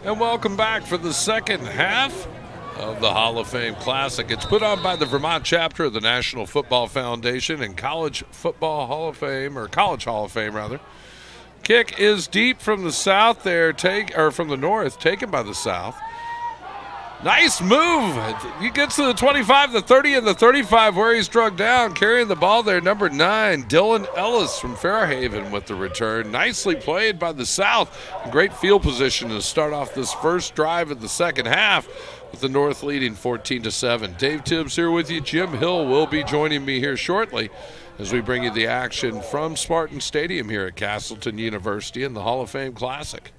And welcome back for the second half of the Hall of Fame Classic. It's put on by the Vermont chapter of the National Football Foundation and College Football Hall of Fame, or College Hall of Fame, rather. Kick is deep from the south there, from the north, taken by the south. Nice move. He gets to the 25, the 30, and the 35 where he's struck down. Carrying the ball there, number 9, Dylan Ellis from Fairhaven with the return. Nicely played by the South. Great field position to start off this first drive of the second half with the North leading 14-7. Dave Tibbs here with you. Jim Hill will be joining me here shortly as we bring you the action from Spartan Stadium here at Castleton University in the Hall of Fame Classic.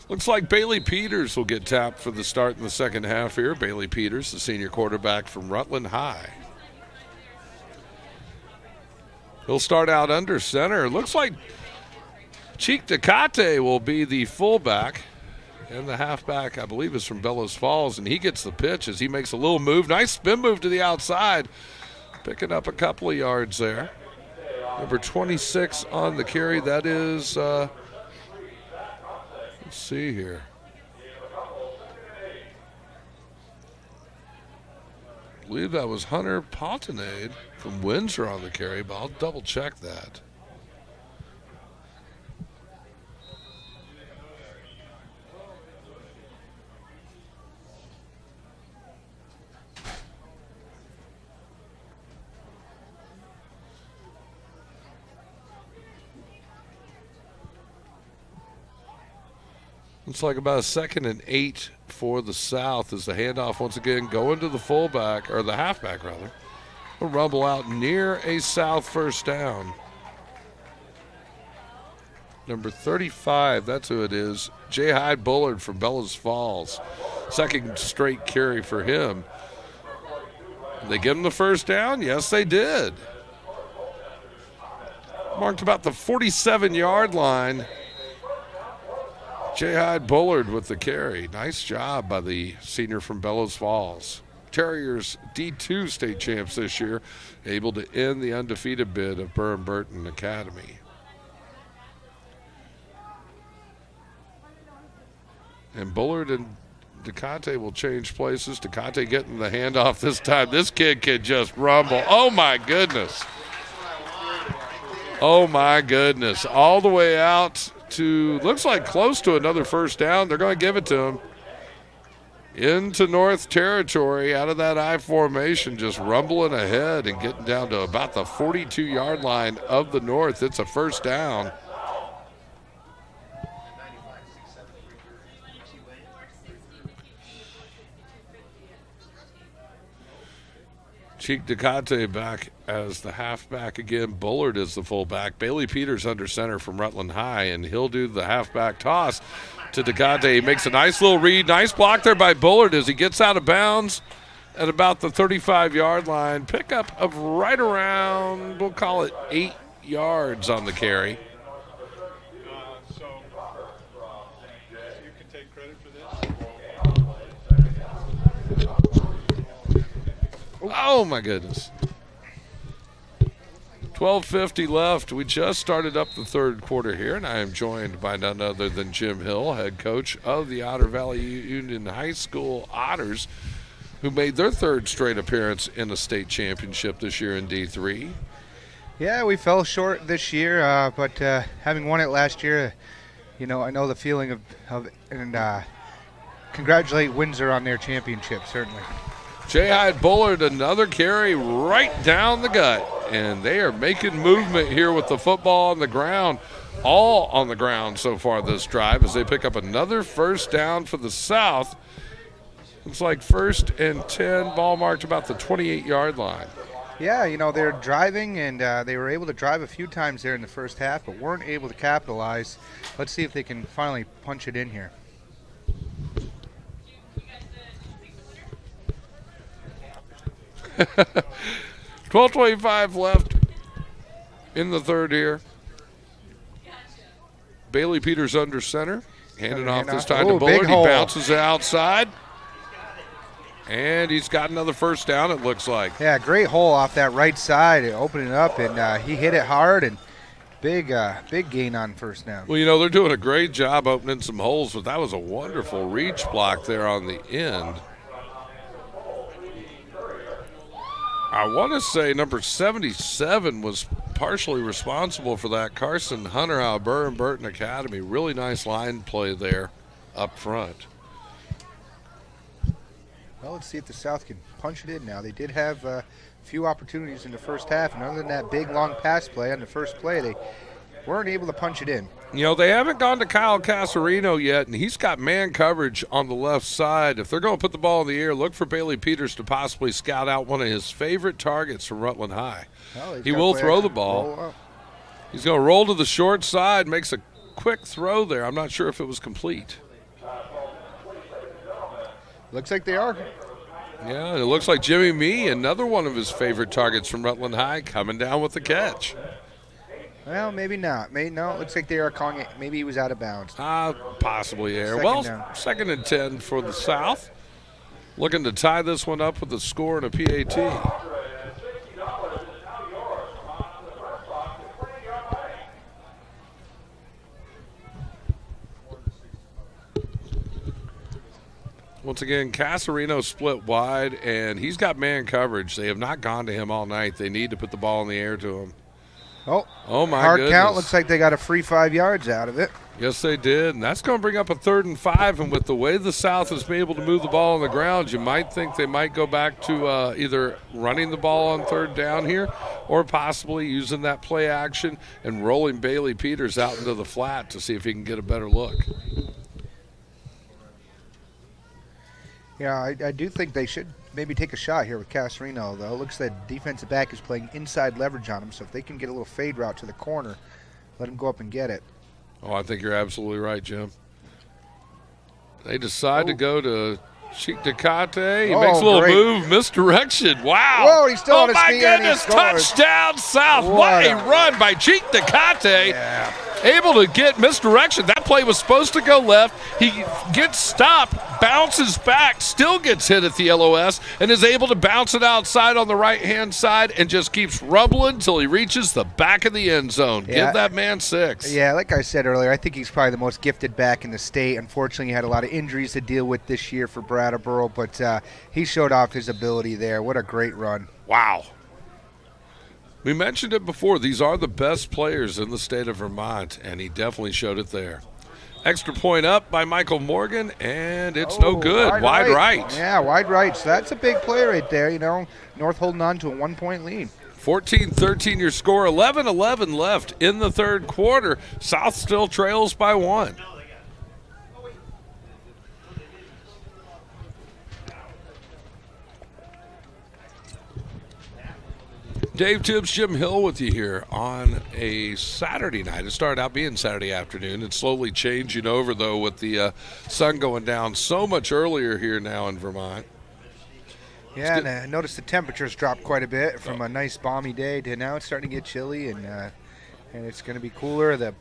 Looks like Bailey Peters will get tapped for the start in the second half here. Bailey Peters, the senior quarterback from Rutland High. He'll start out under center. Looks like Cheek Decate will be the fullback. And the halfback, I believe, is from Bellows Falls. And he gets the pitch as he makes a little move. Nice spin move to the outside. Picking up a couple of yards there. Number 26 on the carry. That is... let's see here. I believe that was Hunter Pontanade from Windsor on the carry, but I'll double check that. Looks like about a 2nd and 8 for the South as the handoff once again going to the fullback, or the halfback rather. A rumble out near a South first down. Number 35, that's who it is. Jay Hyde Bullard from Bellows Falls. Second straight carry for him. Did they give him the first down? Yes, they did. Marked about the 47-yard line. Jay Hyde Bullard with the carry. Nice job by the senior from Bellows Falls. Terriers D2 state champs this year, able to end the undefeated bid of Burr & Burton Academy. And Bullard and Decate will change places. Decate getting the handoff this time. This kid can just rumble. Oh, my goodness. Oh, my goodness. All the way out to, looks like close to another first down. They're going to give it to him. Into North territory, out of that I formation, just rumbling ahead and getting down to about the 42-yard line of the North. It's a first down. Cheek Decate back as the halfback again. Bullard is the fullback. Bailey Peters under center from Rutland High, and he'll do the halfback toss to Decate. He makes a nice little read. Nice block there by Bullard as he gets out of bounds at about the 35-yard line. Pickup of right around, we'll call it 8 yards on the carry. Oh, my goodness. 12:50 left. We just started up the third quarter here, and I am joined by none other than Jim Hill, head coach of the Otter Valley Union High School Otters, who made their third straight appearance in the state championship this year in D3. Yeah, we fell short this year, but having won it last year, I know the feeling of and congratulate Windsor on their championship, certainly. Jay Hyde Bullard, another carry right down the gut. And they are making movement here with the football on the ground. All on the ground so far this drive as they pick up another first down for the South. Looks like 1st and 10, ball marked about the 28-yard line. Yeah, they're driving, and they were able to drive a few times there in the first half, but weren't able to capitalize. Let's see if they can finally punch it in here. $12:25 left in the third here. Bailey Peters under center. Handing off this time to Bullard. He bounces it outside. And he's got another first down, it looks like. Yeah, great hole off that right side, opening up, and he hit it hard, and Big gain on first down. Well, you know, they're doing a great job opening some holes, but that was a wonderful reach block there on the end. I want to say number 77 was partially responsible for that. Carson Hunter out of Burton Academy. Really nice line play there up front. Well, let's see if the South can punch it in now. They did have a few opportunities in the first half, and other than that big long pass play on the first play, they weren't able to punch it in. You know, they haven't gone to Kyle Casarino yet, and he's got man coverage on the left side. If they're going to put the ball in the air, look for Bailey Peters to possibly scout out one of his favorite targets from Rutland High. Well, he will throw the ball. He's going to roll to the short side, makes a quick throw there. I'm not sure if it was complete. Looks like they are. Yeah, it looks like Jimmy Mee, another one of his favorite targets from Rutland High, coming down with the catch. Well, maybe not. No, it looks like they are calling it. Maybe he was out of bounds. Possibly there. Second down. Second and 10 for the South. Looking to tie this one up with a score and a PAT. Once again, Casarino split wide, and he's got man coverage. They have not gone to him all night. They need to put the ball in the air to him. Oh my hard goodness. Count. Looks like they got a free 5 yards out of it. Yes, they did, and that's going to bring up a 3rd and 5. And with the way the South has been able to move the ball on the ground, you might think they might go back to either running the ball on 3rd down here or possibly using that play action and rolling Bailey Peters out into the flat to see if he can get a better look. Yeah, I do think they should maybe take a shot here with Casarino, though. It looks like the defensive back is playing inside leverage on him, so if they can get a little fade route to the corner, let him go up and get it. Oh, I think you're absolutely right, Jim. They decide to go to Sheik Decate. He makes a little move, misdirection. Wow. Whoa, he's still on his feet. Oh, my goodness. Touchdown, South. What a run by Sheik Decate. Yeah. Able to get misdirection. That play was supposed to go left. He gets stopped, bounces back, still gets hit at the LOS, and is able to bounce it outside on the right-hand side and just keeps rumbling until he reaches the back of the end zone. Yeah. Give that man 6. Yeah, like I said earlier, I think he's probably the most gifted back in the state. Unfortunately, he had a lot of injuries to deal with this year for Brattleboro, but he showed off his ability there. What a great run. Wow. We mentioned it before. These are the best players in the state of Vermont, and he definitely showed it there. Extra point up by Michael Morgan, and it's no good. Wide right. Yeah, wide right. So that's a big play right there. You know, North holding on to a 1-point lead. 14-13 your score. 11-11 left in the third quarter. South still trails by 1. Dave Tibbs, Jim Hill with you here on a Saturday night. It started out being Saturday afternoon. It's slowly changing over, though, with the sun going down so much earlier here now in Vermont. Yeah, and I noticed the temperatures dropped quite a bit from a nice balmy day to now it's starting to get chilly, and it's going to be cooler. The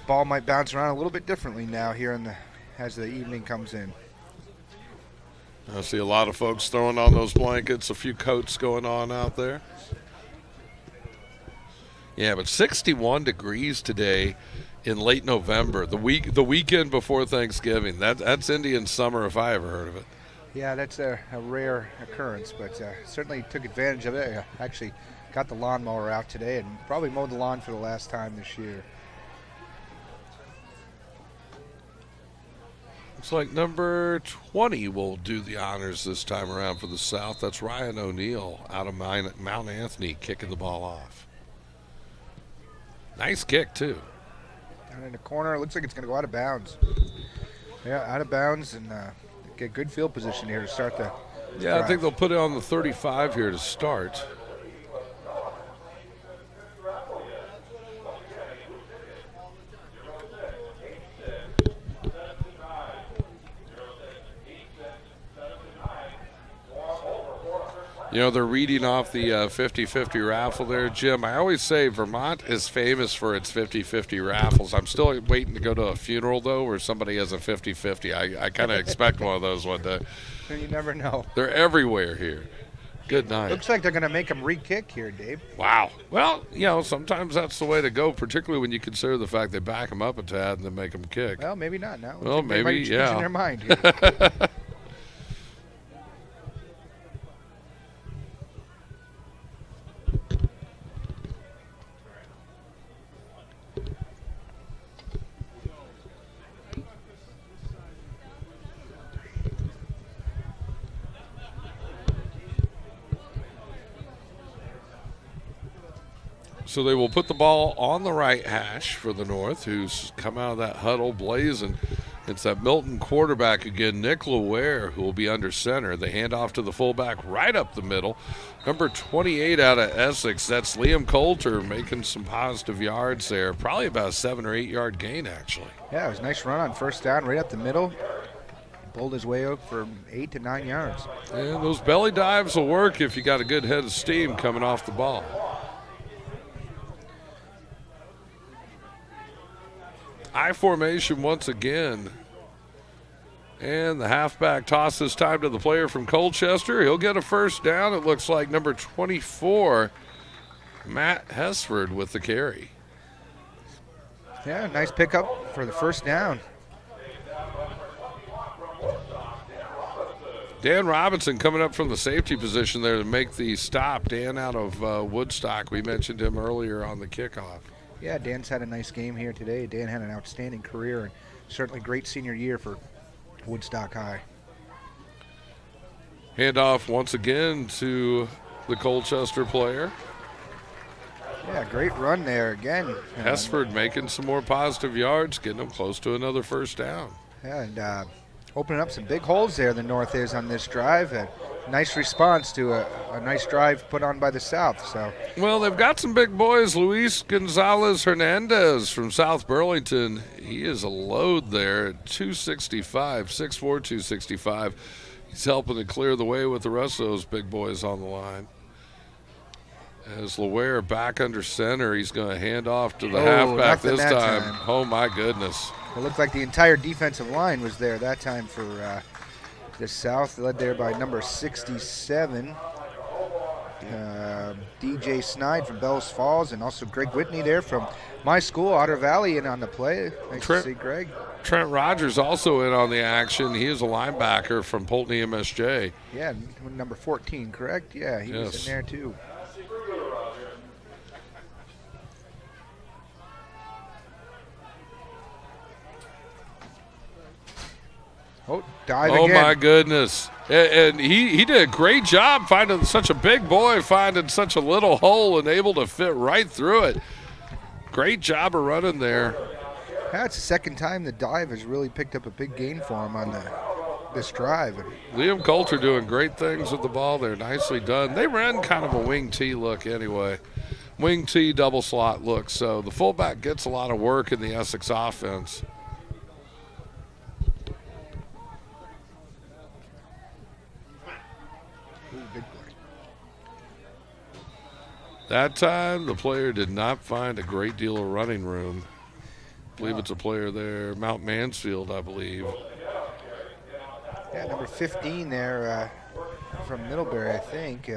ball might bounce around a little bit differently now here as the evening comes in. I see a lot of folks throwing on those blankets, a few coats going on out there. Yeah, but 61 degrees today in late November, the weekend before Thanksgiving. That's Indian summer if I ever heard of it. Yeah, that's a rare occurrence, but certainly took advantage of it. I actually got the lawnmower out today and probably mowed the lawn for the last time this year. Looks like number 20 will do the honors this time around for the South. That's Ryan O'Neill out of Mount Anthony kicking the ball off. Nice kick, too. Down in the corner. It looks like it's going to go out of bounds. Yeah, out of bounds, and get good field position here to start the drive. I think they'll put it on the 35 here to start. You know, they're reading off the 50-50 raffle there, Jim. I always say Vermont is famous for its 50-50 raffles. I'm still waiting to go to a funeral, though, where somebody has a 50-50. I kind of expect one of those one day. You never know. They're everywhere here. Good night. Looks like they're going to make him re-kick here, Dave. Wow. Well, you know, sometimes that's the way to go, particularly when you consider the fact they back him up a tad and then make him kick. Well, maybe not now. Well, maybe, they might be changing their mind here. So they will put the ball on the right hash for the North, who's come out of that huddle blazing. It's that Milton quarterback again, Nick Laware, who will be under center. The handoff to the fullback right up the middle. Number 28 out of Essex, that's Liam Coulter, making some positive yards there. Probably about a 7 or 8 yard gain, actually. Yeah, it was a nice run on first down right up the middle. Pulled his way up from 8 to 9 yards. And those belly dives will work if you got a good head of steam coming off the ball. I formation once again. And the halfback tosses time to the player from Colchester. He'll get a first down. It looks like number 24, Matt Hesford, with the carry. Yeah, nice pickup for the first down. Dan Robinson coming up from the safety position there to make the stop. Dan out of Woodstock. We mentioned him earlier on the kickoff. Yeah, Dan's had a nice game here today. Dan had an outstanding career and certainly great senior year for Woodstock High. Handoff once again to the Colchester player. Yeah, great run there again. Hesford making some more positive yards, getting them close to another first down. Yeah, and opening up some big holes there, the North is on this drive. A nice response to a nice drive put on by the South. So, well, they've got some big boys. Luis Gonzalez Hernandez from South Burlington. He is a load there at 265, 6'4", 265. He's helping to clear the way with the rest of those big boys on the line. As Laware back under center, he's going to hand off to the halfback this time. Oh, my goodness. It looked like the entire defensive line was there that time for the South, led there by number 67, DJ Snide from Bellows Falls, and also Greg Whitney there from my school, Otter Valley, in on the play. Nice to see Greg. Trent Rogers also in on the action. He is a linebacker from Polteny MSJ. Yeah, number 14, correct? Yeah, he was in there too. Oh, dive again. Oh, my goodness. And he did a great job finding such a big boy, finding such a little hole and able to fit right through it. Great job of running there. Yeah, it's the second time the dive has really picked up a big gain for him on this drive. Liam Coulter doing great things with the ball there. Nicely done. They ran kind of a wing T look anyway. Wing T double slot look. So the fullback gets a lot of work in the Essex offense. That time, the player did not find a great deal of running room. I believe it's a player there, Mount Mansfield, I believe. Yeah, number 15 there from Middlebury, I think.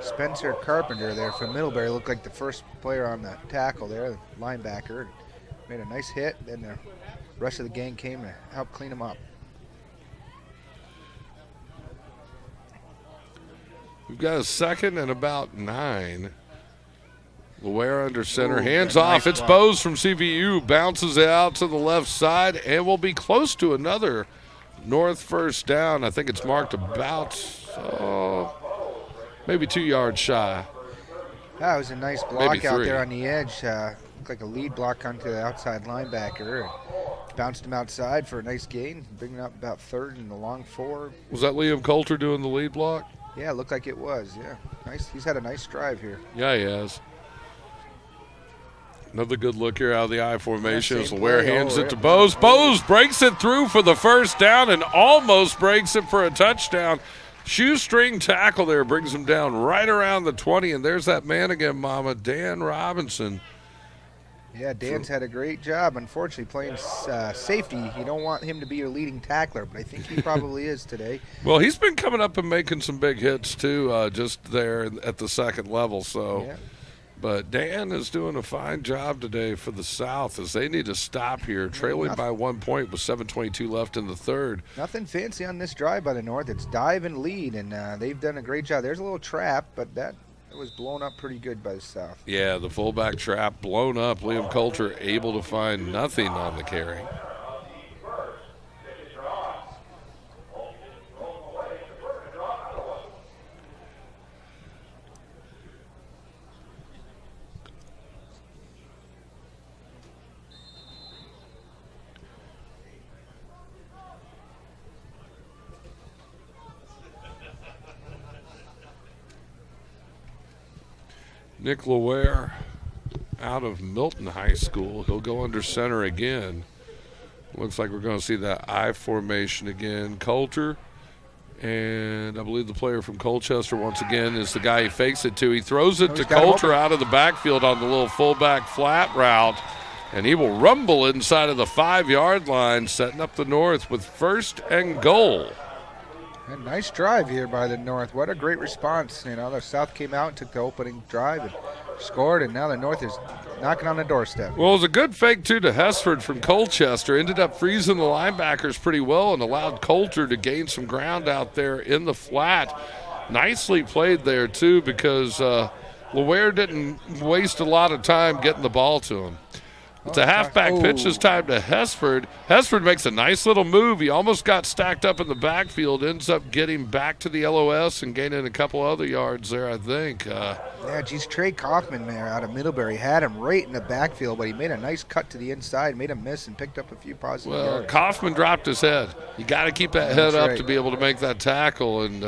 Spencer Carpenter there from Middlebury looked like the first player on the tackle there, the linebacker. Made a nice hit, then the rest of the gang came to help clean him up. We've got a second and about 9. Laware under center, hands off. It's Bose from CVU, bounces it out to the left side, and will be close to another North first down. I think it's marked about maybe 2 yards shy. That was a nice block out there on the edge. Looked like a lead block onto the outside linebacker. Bounced him outside for a nice gain, bringing up about third and the long 4. Was that Liam Coulter doing the lead block? Yeah, it looked like it was, yeah. Nice. He's had a nice drive here. Yeah, he has. Another good look here out of the I formation as Laware hands it to Bose. Bose breaks it through for the first down and almost breaks it for a touchdown. Shoestring tackle there brings him down right around the 20, and there's that man again, Mama, Dan Robinson. Yeah, Dan's had a great job. Unfortunately, playing safety, you don't want him to be your leading tackler, but I think he probably is today. Well, he's been coming up and making some big hits too, just there at the second level. So, Yeah. but Dan is doing a fine job today for the South as they need to stop here, trailing by 1 point with 7:22 left in the third. Nothing fancy on this drive by the North. It's dive and lead, and they've done a great job. There's a little trap, but that was blown up pretty good by the South. Yeah, the fullback trap blown up. Liam Coulter able to find nothing on the carry. Nick Laware out of Milton High School. He'll go under center again. Looks like we're going to see that I formation again. Coulter, and I believe the player from Colchester once again is the guy he fakes it to. He throws it to Coulter out of the backfield on the little fullback flat route, and he will rumble inside of the 5-yard line, setting up the North with 1st and goal. A nice drive here by the North. What a great response. You know, the South came out and took the opening drive and scored, and now the North is knocking on the doorstep. Well, it was a good fake, too, to Hesford from Colchester. Ended up freezing the linebackers pretty well and allowed Coulter to gain some ground out there in the flat. Nicely played there, too, because Laware didn't waste a lot of time getting the ball to him. It's a halfback pitch this time to Hesford. Hesford makes a nice little move. He almost got stacked up in the backfield, ends up getting back to the LOS and gaining a couple other yards there, I think. Yeah, geez, Trey Kaufman there out of Middlebury had him right in the backfield, but he made a nice cut to the inside, made him miss, and picked up a few positive yards. Kaufman dropped his head. You got to keep that head up to be able to make that tackle. And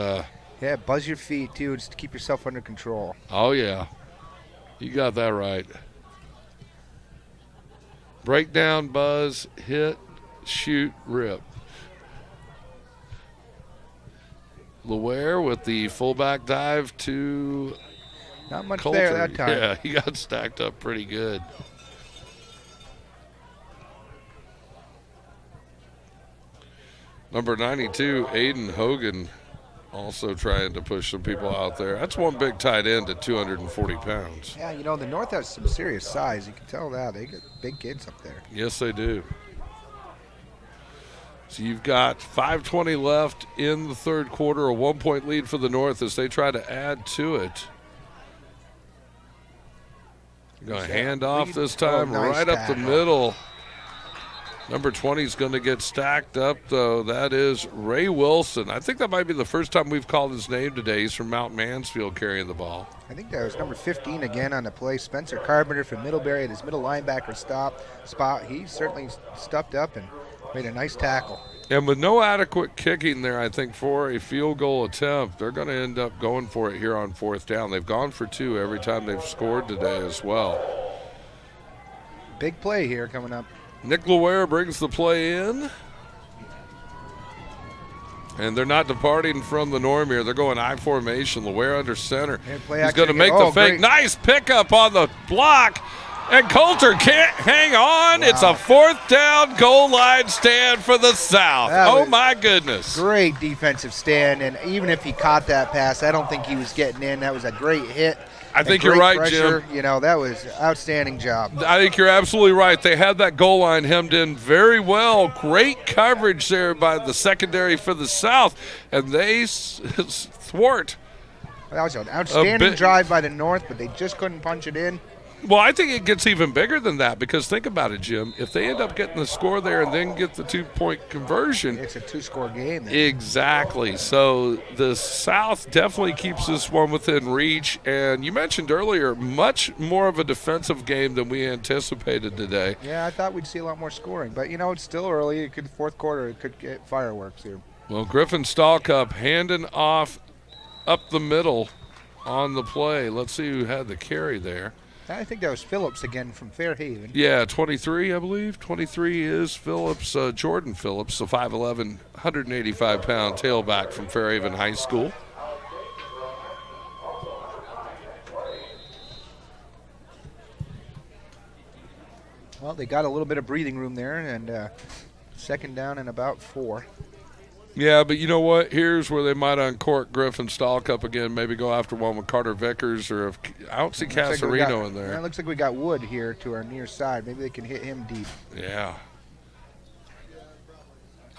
yeah, buzz your feet, too, just to keep yourself under control. Oh, yeah. You got that right. Breakdown, buzz, hit, shoot, rip. Laware with the fullback dive to Not much Coulter. there that time. Yeah, he got stacked up pretty good. Number 92, Aiden Hogan, also trying to push some people out there. That's one big tight end at 240 pounds. Yeah, you know, the North has some serious size. You can tell that. They get big kids up there. Yes, they do. So you've got 5:20 left in the third quarter, a 1-point lead for the North as they try to add to it. Going to hand off this time, right up the middle. Number 20 is going to get stacked up, though. That is Ray Wilson. I think that might be the first time we've called his name today. He's from Mount Mansfield carrying the ball. I think that was number 15 again on the play. Spencer Carpenter from Middlebury at his middle linebacker spot. He certainly stepped up and made a nice tackle. And with no adequate kicking there, I think, for a field goal attempt, they're going to end up going for it here on 4th down. They've gone for 2 every time they've scored today as well. Big play here coming up. Nick Laware brings the play in. And they're not departing from the norm here. They're going I formation. Laware under center. He's going to make the fake. Great. Nice pickup on the block. And Coulter can't hang on. Wow. It's a 4th down goal line stand for the South. Oh, my goodness. Great defensive stand. And even if he caught that pass, I don't think he was getting in. That was a great hit. I think you're right, pressure. Jim. You know, that was outstanding job. I think you're absolutely right. They had that goal line hemmed in very well. Great coverage there by the secondary for the South, and they thwart. That was an outstanding drive by the North, but they just couldn't punch it in. Well, I think it gets even bigger than that because think about it, Jim. If they end up getting the score there and then get the 2-point conversion. It's a 2-score game. Then. Exactly. So the South definitely keeps this one within reach. And you mentioned earlier, much more of a defensive game than we anticipated today. Yeah, I thought we'd see a lot more scoring. But, you know, it's still early. It could, 4th quarter, it could get fireworks here. Well, Griffin Stallcup handing off up the middle on the play. Let's see who had the carry there. I think that was Phillips again from Fairhaven. Yeah, 23, I believe. 23 is Phillips, Jordan Phillips, the 5'11", 185-pound tailback from Fairhaven High School. Well, they got a little bit of breathing room there, and second down and about 4. Yeah, but you know what? Here's where they might uncork Griffin Stallcup again. Maybe go after one with Carter Vickers, or if I don't see Casarino in there. Yeah, it looks like we got Wood here to our near side. Maybe they can hit him deep. Yeah.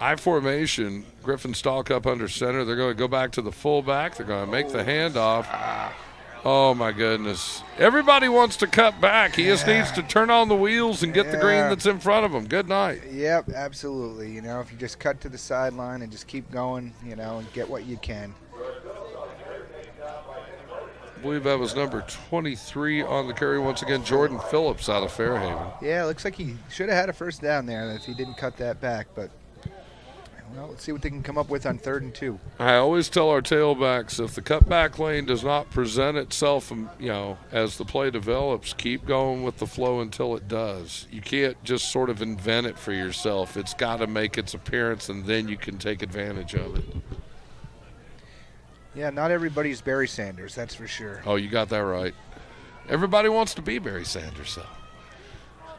I formation, Griffin Stallcup under center. They're going to go back to the fullback. They're going to make the handoff. Oh, my goodness. Everybody wants to cut back. He just needs to turn on the wheels and get the green that's in front of him. Good night. Yep, absolutely. You know, if you just cut to the sideline and just keep going, you know, and get what you can. I believe that was number 23 on the carry once again, Jordan Phillips out of Fairhaven. Yeah, it looks like he should have had a first down there if he didn't cut that back, but well, let's see what they can come up with on 3rd and 2. I always tell our tailbacks, if the cutback lane does not present itself, you know, as the play develops, keep going with the flow until it does. You can't just sort of invent it for yourself. It's got to make its appearance, and then you can take advantage of it. Yeah, not everybody's Barry Sanders, that's for sure. Oh, you got that right. Everybody wants to be Barry Sanders, though.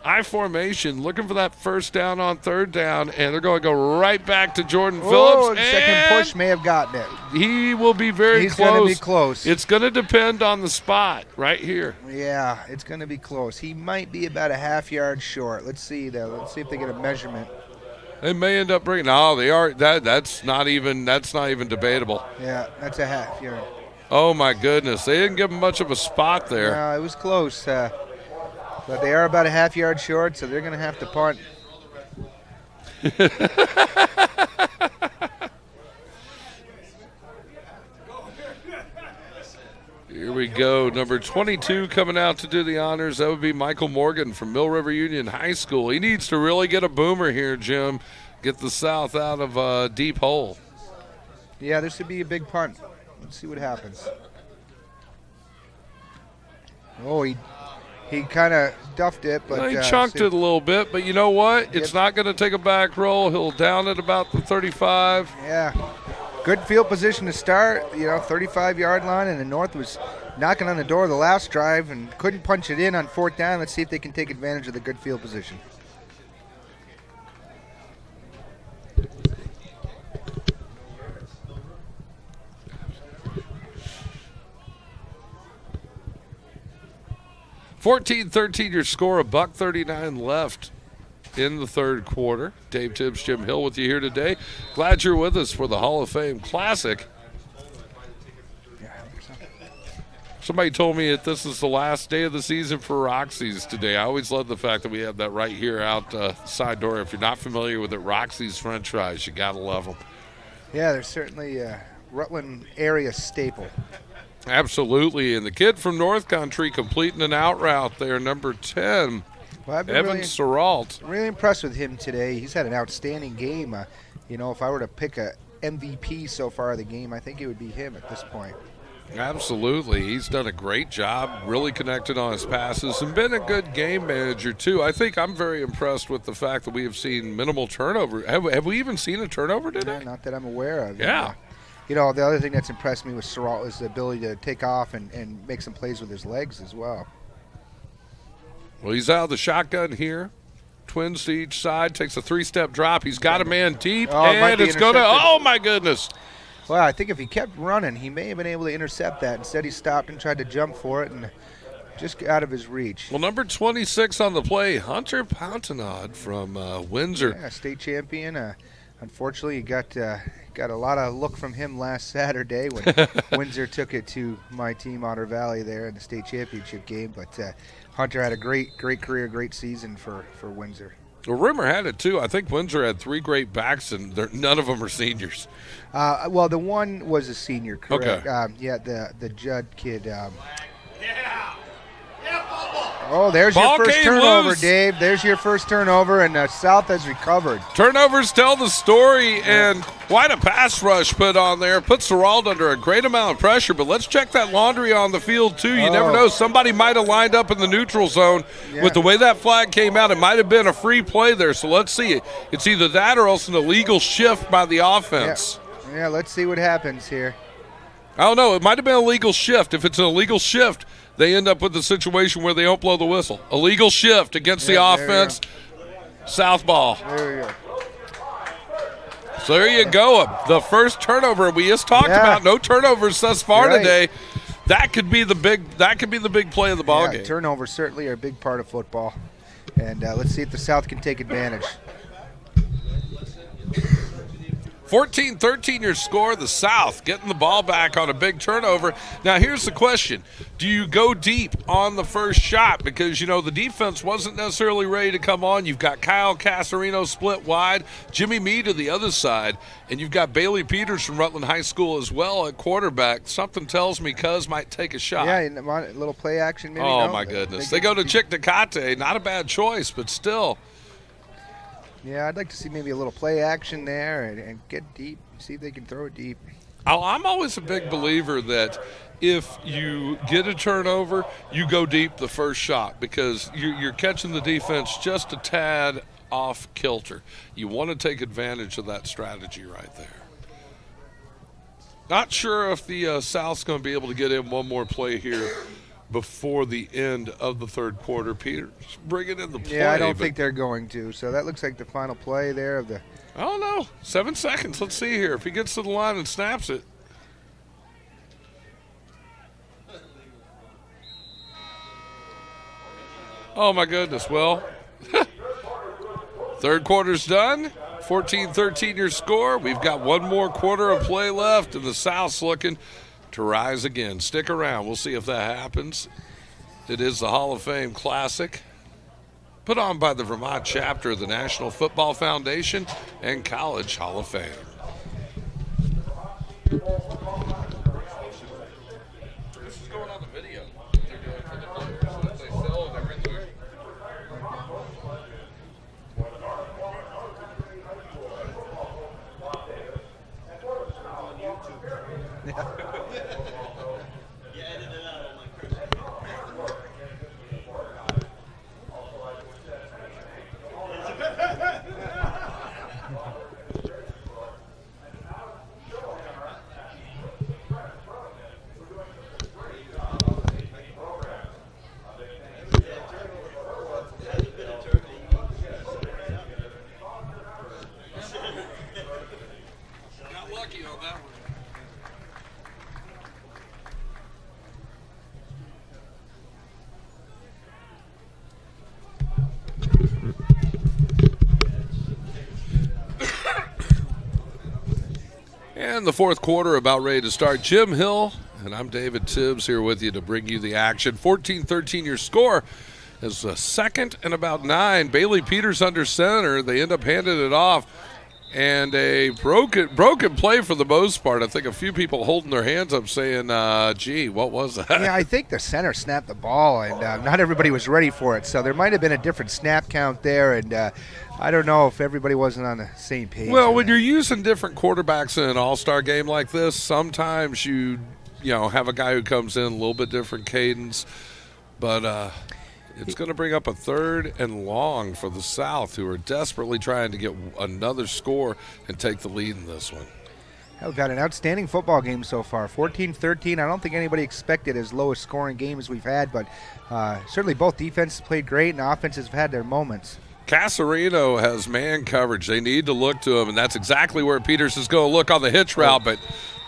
I formation, looking for that first down on 3rd down, and they're going to go right back to Jordan Phillips. The second push may have gotten it. He will be very close. He's going to be close. It's going to depend on the spot right here. Yeah, it's going to be close. He might be about a half-yard short. Let's see, though. Let's see if they get a measurement. They may end up bringing. No, they are. That's not even debatable. Yeah, that's a half-yard. Oh my goodness, they didn't give him much of a spot there. No, it was close. But they are about a half-yard short, so they're going to have to punt. Here we go. Number 22 coming out to do the honors. That would be Michael Morgan from Mill River Union High School. He needs to really get a boomer here, Jim. Get the South out of a deep hole. Yeah, this would be a big punt. Let's see what happens. Oh, he kind of duffed it, but he chunked it a little bit. But you know what? It's not going to take a back roll. He'll down at about the 35. Yeah, good field position to start. You know, 35-yard line, and the North was knocking on the door of the last drive and couldn't punch it in on 4th down. Let's see if they can take advantage of the good field position. (14-13) your score, $1:39 left in the 3rd quarter. Dave Tibbs, Jim Hill with you here today. Glad you're with us for the Hall of Fame Classic. Somebody told me that this is the last day of the season for Roxy's today. I always love the fact that we have that right here out the side door. If you're not familiar with it, Roxy's French fries, you got to love them. Yeah, they're certainly a Rutland area staple. Absolutely, and the kid from North Country completing an out route there, number 10, Evan Seralt. Really impressed with him today. He's had an outstanding game. You know, if I were to pick a MVP so far of the game, I think it would be him at this point. Absolutely. He's done a great job, really connected on his passes, and been a good game manager, too. I think I'm very impressed with the fact that we have seen minimal turnover. Have we even seen a turnover today? Not that I'm aware of. Yeah. You know, the other thing that's impressed me with Seralt is the ability to take off and make some plays with his legs as well. Well, he's out of the shotgun here. Twins to each side, takes a 3-step drop. He's got a man deep, and it's going to – oh, my goodness. Well, I think if he kept running, he may have been able to intercept that. Instead, he stopped and tried to jump for it and just out of his reach. Well, number 26 on the play, Hunter Pontenod from Windsor. Yeah, state champion. Unfortunately, you got a lot of look from him last Saturday when Windsor took it to my team, Otter Valley, there in the state championship game. But Hunter had a great career, great season for Windsor. Well, rumor had it, too. I think Windsor had 3 great backs, and none of them are seniors. Well, the one was a senior, correct? Okay. Yeah, the Judd kid. Oh, there's Ball your first turnover, loose. Dave. There's your first turnover, and South has recovered. Turnovers tell the story, and quite a pass rush put on there. Puts Seralt under a great amount of pressure, but let's check that laundry on the field, too. You never know. Somebody might have lined up in the neutral zone. Yeah. With the way that flag came out, it might have been a free play there, so let's see. It's either that or else an illegal shift by the offense. Yeah, let's see what happens here. I don't know. It might have been a legal shift. If it's an illegal shift, they end up with the situation where they don't blow the whistle. Illegal shift against the offense. South ball. There you go. So there you go. The first turnover we just talked about. No turnovers thus far today. That could be the big. That could be the big play of the ball game. Turnovers certainly are a big part of football, and let's see if the South can take advantage. 14-13 your score. The South getting the ball back on a big turnover. Now here's the question. Do you go deep on the first shot? Because, you know, the defense wasn't necessarily ready to come on. You've got Kyle Casarino split wide, Jimmy Mee to the other side, and you've got Bailey Peters from Rutland High School as well at quarterback. Something tells me Cuz might take a shot. Yeah, a little play action maybe. Oh, my goodness. They go to Chick Tecate. Not a bad choice, but still. Yeah, I'd like to see maybe a little play action there and get deep, see if they can throw it deep. I'm always a big believer that if you get a turnover, you go deep the first shot because you're catching the defense just a tad off kilter. You want to take advantage of that strategy right there. Not sure if the South's going to be able to get in one more play here before the end of the third quarter. Peters bringing in the play. Yeah, I don't think they're going to. So that looks like the final play there of the. I don't know. 7 seconds. Let's see here. If he gets to the line and snaps it. Oh, my goodness. Well, third quarter's done. 14-13 your score. We've got one more quarter of play left, and the South's looking to rise again. Stick around. We'll see if that happens. It is the Hall of Fame Classic, put on by the Vermont chapter of the National Football Foundation and College Hall of Fame. This is going on the video they're doing for the players. As they sell, they're in there. Got lucky on that one. And the fourth quarter about ready to start. Jim Hill and I'm David Tibbs here with you to bring you the action. 14-13 your score is a second and about 9. Bailey Peters under center. They end up handing it off. And a broken play for the most part. I think a few people holding their hands up saying, gee, what was that? Yeah, I think the center snapped the ball, and not everybody was ready for it. So there might have been a different snap count there, and I don't know if everybody wasn't on the same page. Well, when you're using different quarterbacks in an all-star game like this, sometimes you have a guy who comes in a little bit different cadence. But it's going to bring up a third and long for the South, who are desperately trying to get another score and take the lead in this one. We've got an outstanding football game so far. 14-13. I don't think anybody expected as low a scoring game as we've had, but certainly both defenses played great and offenses have had their moments. Casarino has man coverage. They need to look to him, and that's exactly where Peters is going to look on the hitch route, but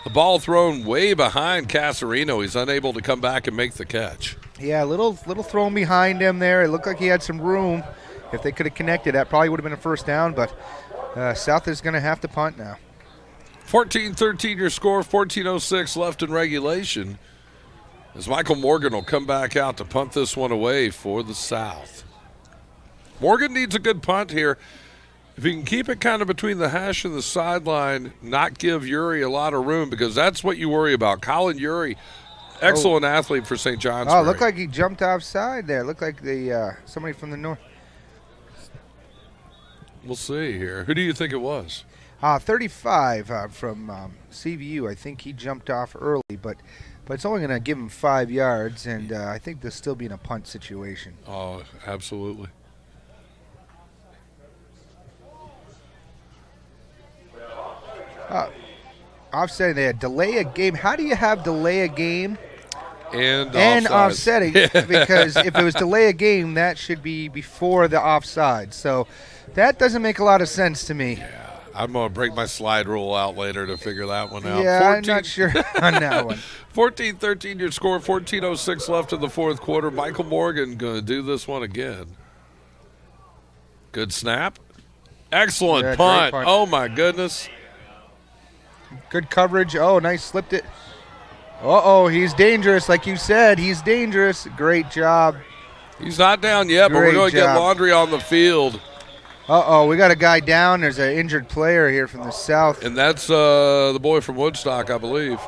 the ball thrown way behind Casarino. He's unable to come back and make the catch. Yeah, a little thrown behind him there. It looked like he had some room. If they could have connected, that probably would have been a first down, but South is going to have to punt now. 14-13 your score, 14:06 left in regulation, as Michael Morgan will come back out to punt this one away for the South. Morgan needs a good punt here. If he can keep it kind of between the hash and the sideline, not give Uri a lot of room, because that's what you worry about. Colin Uri, excellent athlete for St. John's. Oh, looked like he jumped offside there. Looked like somebody from the north. We'll see here. Who do you think it was? 35 from CVU. I think he jumped off early, but it's only going to give him 5 yards, and I think they'll still be in a punt situation. Oh, absolutely. Offset, they had delay a game. How do you have delay a game And offsetting, because if it was delay a game, that should be before the offside. So that doesn't make a lot of sense to me. Yeah, I'm going to break my slide rule out later to figure that one out. Yeah, I'm not sure on that one. 14-13 your score, 14:06 left in the fourth quarter. Michael Morgan going to do this one again. Good snap. Excellent punt. Oh, my goodness. Good coverage. Oh, nice, slipped it. Uh-oh, he's dangerous. Like you said, he's dangerous. Great job. He's not down yet, but we're going to get Laundry on the field. Uh-oh, we got a guy down. There's an injured player here from the south. And that's the boy from Woodstock, I believe.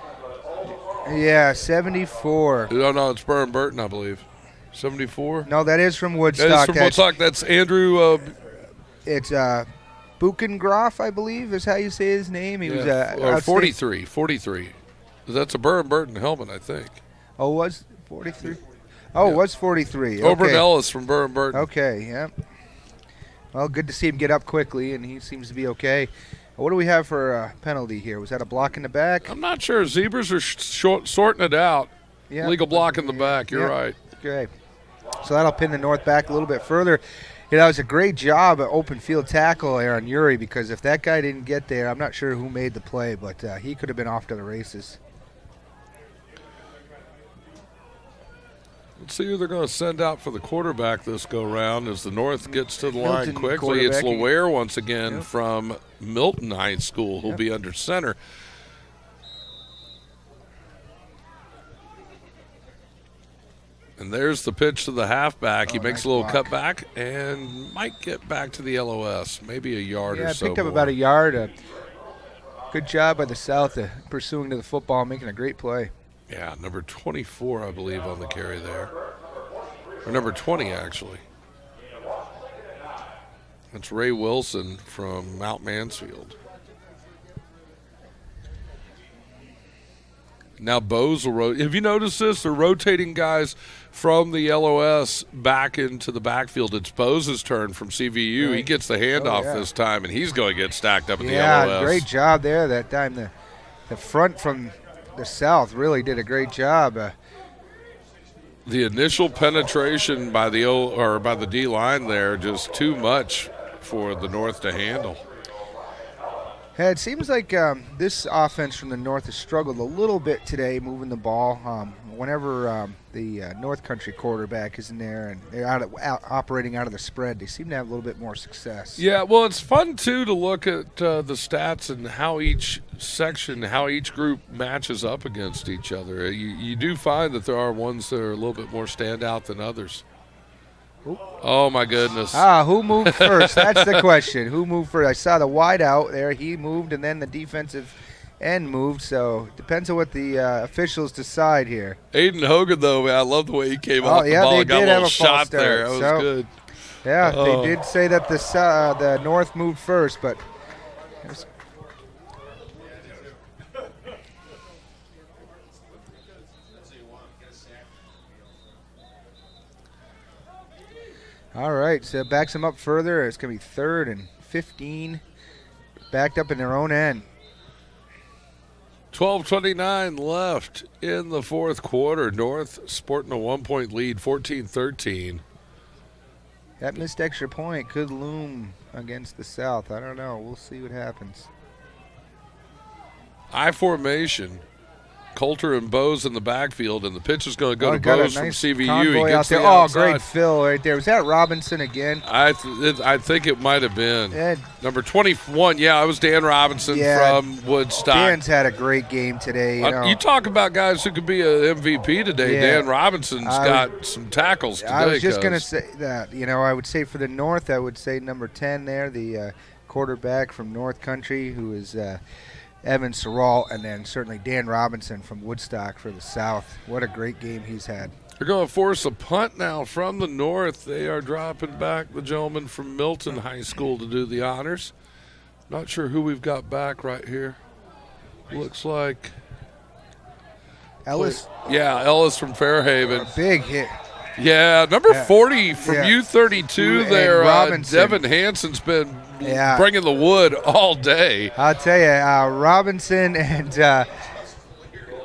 Yeah, 74. No, it's Burn Burton, I believe. 74? No, that is from Woodstock. That is from Woodstock. That's Andrew. It's Buchengroff, I believe, is how you say his name. He was 43. 43. That's a Burn Burton helmet, I think. Oh, was 43? Oh, yeah. It was 43. Oberyn Ellis from Burn Burton. Okay, yeah. Well, good to see him get up quickly, and he seems to be okay. What do we have for a penalty here? Was that a block in the back? I'm not sure. Zebras are sorting it out. Yeah. Legal block in the back. You're right. Okay. So that'll pin the North back a little bit further. That was a great job at open field tackle there on Uri, because if that guy didn't get there, I'm not sure who made the play, but he could have been off to the races. Let's see who they're going to send out for the quarterback this go-round as the North gets to the line quickly. It's Laware once again from Milton High School who'll be under center. And there's the pitch to the halfback. He makes a little cutback and might get back to the LOS, maybe a yard or so. Yeah, picked up about a yard. Good job by the South pursuing to the football, making a great play. Yeah, number 24, I believe, on the carry there. Or number 20, actually. That's Ray Wilson from Mount Mansfield. Now Bose will rotate. Have you noticed this? They're rotating guys from the LOS back into the backfield. It's Bose's turn from CVU. Right. He gets the handoff this time, and he's going to get stacked up in the LOS. Yeah, great job there that time. The front from the South really did a great job. The initial penetration by the D line there, just too much for the North to handle. Yeah, it seems like this offense from the North has struggled a little bit today moving the ball. Whenever the North Country quarterback is in there and they're operating out of the spread, they seem to have a little bit more success. Yeah, well, it's fun, too, to look at the stats and how each section, how each group matches up against each other. You do find that there are ones that are a little bit more standout than others. Ooh. Oh, my goodness. Who moved first? That's the question. Who moved first? I saw the wide out there. He moved, and then the defensive end moved. So depends on what the officials decide here. Aiden Hogan, though, man, I love the way he came off the ball and got a little shot there. That was good. Yeah, they did say that the North moved first, but all right, so it backs them up further. It's going to be 3rd and 15, backed up in their own end. 12:29 left in the fourth quarter. North sporting a 1-point lead, 14-13. That missed extra point could loom against the South. I don't know. We'll see what happens. I formation. Coulter and Bose in the backfield, and the pitch is going to go to Bose from CVU. He gets the outside. Great fill right there. Was that Robinson again? I think it might have been. Number 21, it was Dan Robinson from Woodstock. Dan's had a great game today. You talk about guys who could be an MVP today. Yeah. Dan Robinson's got some tackles today. I was just going to say that. I would say for the North, I would say number 10 there, the quarterback from North Country, who is Evan Sorrell, and then certainly Dan Robinson from Woodstock for the South. What a great game he's had. They're going to force a punt now from the North. They are dropping back the gentleman from Milton High School to do the honors. Not sure who we've got back right here. Looks like Ellis. Yeah, Ellis from Fairhaven. A big hit. Yeah, number 40 from U32 there. Devin Hansen's been bringing the wood all day. I'll tell you, Robinson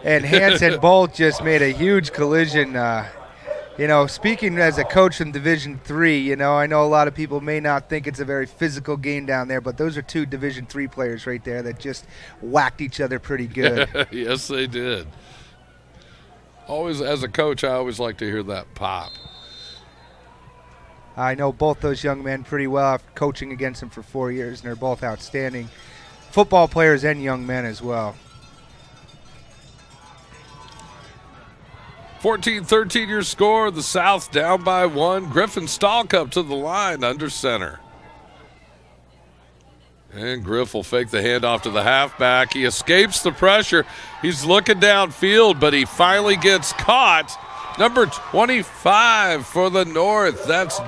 and Hansen both just made a huge collision. Speaking as a coach from Division III, I know a lot of people may not think it's a very physical game down there, but those are two Division III players right there that just whacked each other pretty good. Yes, they did. Always, as a coach, I always like to hear that pop. I know both those young men pretty well after coaching against them for 4 years, and they're both outstanding football players and young men as well. 14-13 your score. The South down by 1. Griffin Stalkup to the line under center. And Griff will fake the handoff to the halfback. He escapes the pressure. He's looking downfield, but he finally gets caught. Number 25 for the North. That's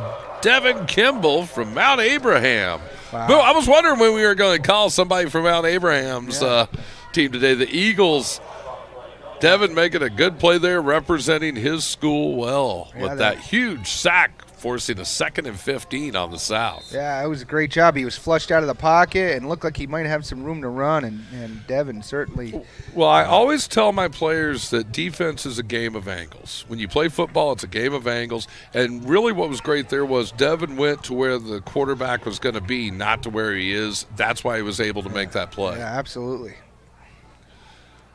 Devin Kimball from Mount Abraham. Wow. Well, I was wondering when we were going to call somebody from Mount Abraham's team today. The Eagles. Devin making a good play there, representing his school well with that huge sack, forcing a 2nd and 15 on the South. Yeah, it was a great job. He was flushed out of the pocket and looked like he might have some room to run, and Devin certainly. Well, I always tell my players that defense is a game of angles. When you play football, it's a game of angles. And really what was great there was Devin went to where the quarterback was going to be, not to where he is. That's why he was able to make that play. Yeah, absolutely.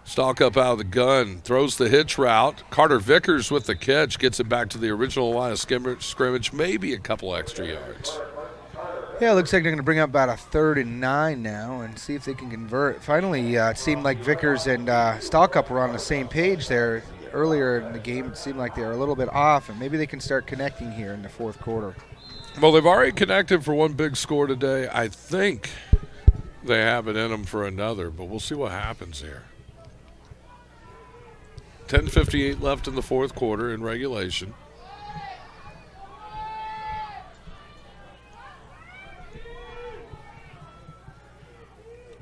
Stalkup out of the gun, throws the hitch route. Carter Vickers with the catch, gets it back to the original line of scrimmage, maybe a couple extra yards. Yeah, it looks like they're going to bring up about a 3rd and 9 now and see if they can convert. Finally, it seemed like Vickers and Stalkup were on the same page there. Earlier in the game, it seemed like they were a little bit off, and maybe they can start connecting here in the 4th quarter. Well, they've already connected for one big score today. I think they have it in them for another, but we'll see what happens here. 10:58 left in the 4th quarter in regulation.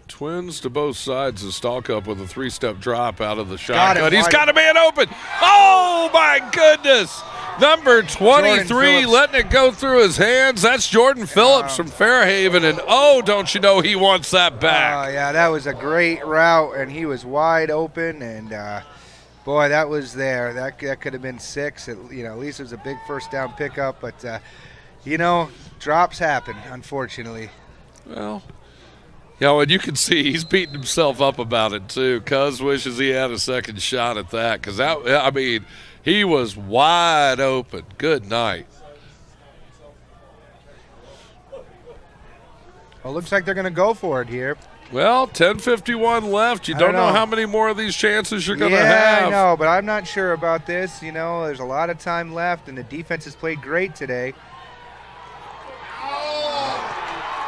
Twins to both sides of Stalkup with a 3-step drop out of the shotgun. He's got a man open. Oh, my goodness. Number 23 letting it go through his hands. That's Jordan Phillips from Fairhaven. And, oh, don't you know he wants that back. Oh, yeah, that was a great route, and he was wide open. And, boy, that was there. That could have been 6. At least it was a big first down pickup. But, drops happen, unfortunately. Well, and you can see he's beating himself up about it, too. Cuz wishes he had a second shot at that because, he was wide open. Good night. Well, looks like they're going to go for it here. Well, 10:51 left. You don't know how many more of these chances you're going to have. Yeah, I know, but I'm not sure about this. There's a lot of time left, and the defense has played great today.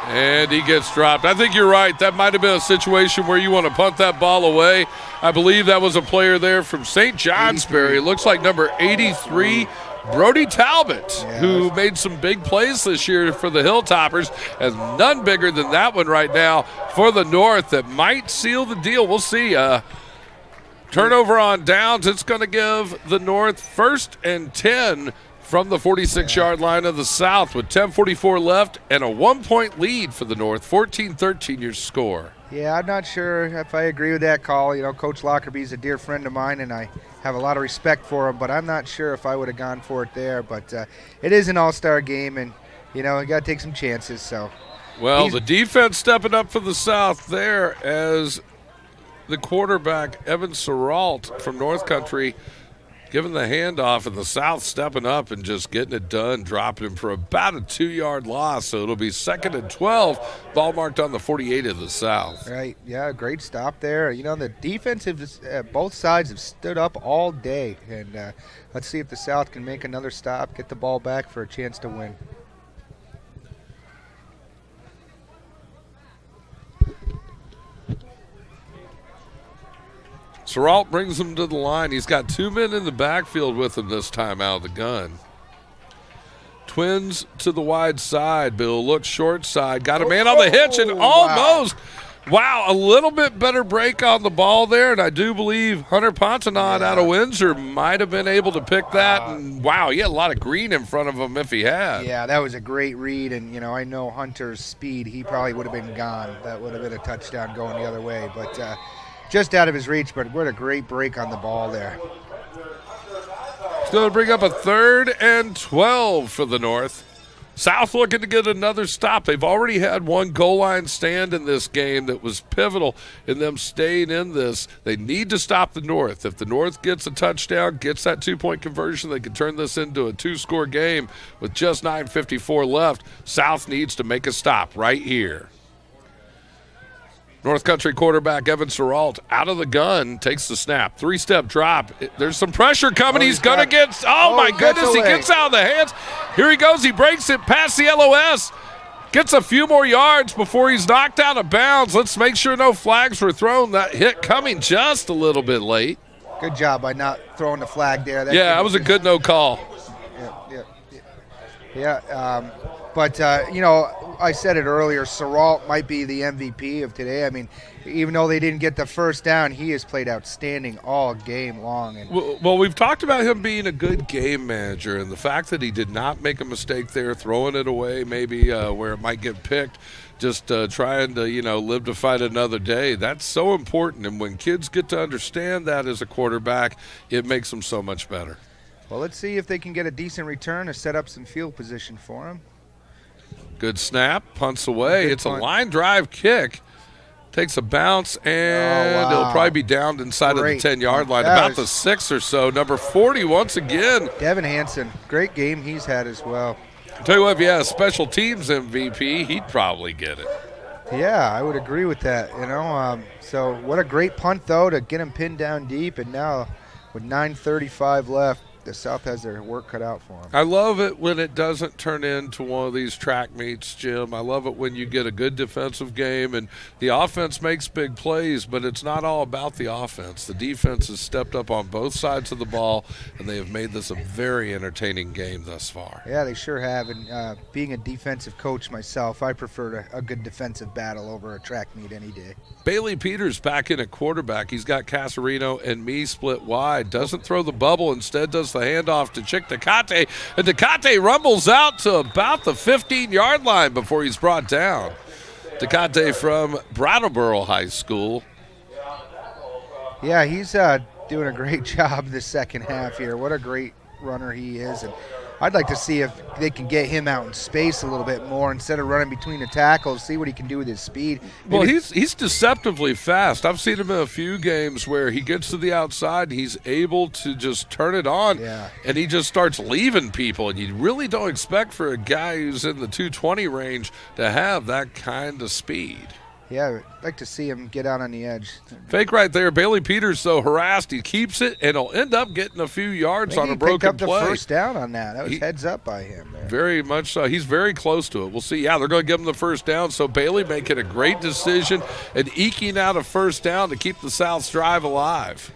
And he gets dropped. I think you're right. That might have been a situation where you want to punt that ball away. I believe that was a player there from St. Johnsbury. It looks like number 83, Brody Talbot, who made some big plays this year for the Hilltoppers, and none bigger than that one right now for the North that might seal the deal. We'll see. Turnover on downs. It's going to give the North 1st and 10 from the 46-yard line of the South with 10:44 left and a 1-point lead for the North. 14-13 your score. Yeah, I'm not sure if I agree with that call. Coach Lockerby's a dear friend of mine, and I have a lot of respect for him, but I'm not sure if I would have gone for it there. But it is an all-star game, and, you got to take some chances. So, well, the defense stepping up for the South there as the quarterback, Evan Serrault from North Country, giving the handoff, and the South stepping up and just getting it done, dropping him for about a 2-yard loss. So it'll be 2nd and 12, ball marked on the 48 of the South. Right, yeah, great stop there. The defense, both sides have stood up all day. And let's see if the South can make another stop, get the ball back for a chance to win. Serrault brings him to the line. He's got 2 men in the backfield with him this time out of the gun. Twins to the wide side. Bill looks short side. Got a man on the hitch and almost. Wow, a little bit better break on the ball there, and I do believe Hunter Pontonod out of Windsor might have been able to pick that. And, wow, he had a lot of green in front of him if he had. Yeah, that was a great read, and, I know Hunter's speed. He probably would have been gone. That would have been a touchdown going the other way. But, just out of his reach, but what a great break on the ball there. It's going to bring up a 3rd and 12 for the North. South looking to get another stop. They've already had one goal line stand in this game that was pivotal in them staying in this. They need to stop the North. If the North gets a touchdown, gets that 2-point conversion, they can turn this into a 2-score game with just 9:54 left. South needs to make a stop right here. North Country quarterback Evan Serrault out of the gun, takes the snap. 3-step drop. There's some pressure coming. He's going to get – my goodness, he gets out of the hands. Here he goes. He breaks it past the LOS. Gets a few more yards before he's knocked out of bounds. Let's make sure no flags were thrown. That hit coming just a little bit late. Good job by not throwing the flag there. That was a good no call. But, I said it earlier, Serrault might be the MVP of today. I mean, even though they didn't get the first down, he has played outstanding all game long. And well, we've talked about him being a good game manager, and the fact that he did not make a mistake there, throwing it away maybe where it might get picked, just trying to, live to fight another day. That's so important, and when kids get to understand that as a quarterback, it makes them so much better. Well, let's see if they can get a decent return to set up some field position for him. Good snap, punts away. It's a line drive kick. Takes a bounce, and it'll probably be downed inside of the 10-yard line, about the 6 or so. Number 40 once again. Devin Hansen, great game he's had as well. I'll tell you what, if he had a special teams MVP, he'd probably get it. Yeah, I would agree with that. So what a great punt, though, to get him pinned down deep. And now with 9:35 left, the South has their work cut out for them. I love it when it doesn't turn into one of these track meets, Jim. I love it when you get a good defensive game and the offense makes big plays, but it's not all about the offense. The defense has stepped up on both sides of the ball, and they have made this a very entertaining game thus far. Yeah, they sure have. And being a defensive coach myself, I prefer a good defensive battle over a track meet any day. Bailey Peters back in at quarterback. He's got Casarino and me split wide. Doesn't throw the bubble, instead does the handoff to Chick Tecate, and Tecate rumbles out to about the 15-yard line before he's brought down. Tecate from Brattleboro High School. Yeah, he's doing a great job this second half here. What a great runner he is. And I'd like to see if they can get him out in space a little bit more instead of running between the tackles, see what he can do with his speed. Well, he's deceptively fast. I've seen him in a few games where he gets to the outside, he's able to just turn it on, and he just starts leaving people. And you really don't expect for a guy who's in the 220 range to have that kind of speed. Yeah, I'd like to see him get out on the edge. Fake right there. Bailey Peters, so harassed. He keeps it, and he'll end up getting a few yards on a broken play. He picked up the first down on that. That was heads up by him there. Very much so. He's very close to it. We'll see. Yeah, they're going to give him the first down. So Bailey making a great decision and eking out a first down to keep the South's drive alive.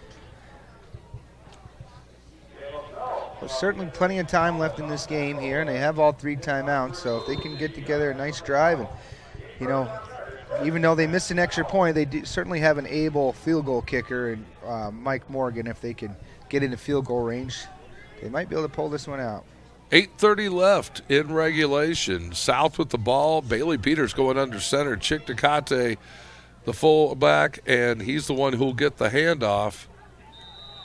There's certainly plenty of time left in this game here, and they have all 3 timeouts. So if they can get together a nice drive and, even though they missed an extra point, they certainly have an able field goal kicker and Mike Morgan. If they can get into field goal range, they might be able to pull this one out. 8:30 left in regulation. South with the ball. Bailey Peters going under center. Chick Tecate, the fullback, and he's the one who'll get the handoff.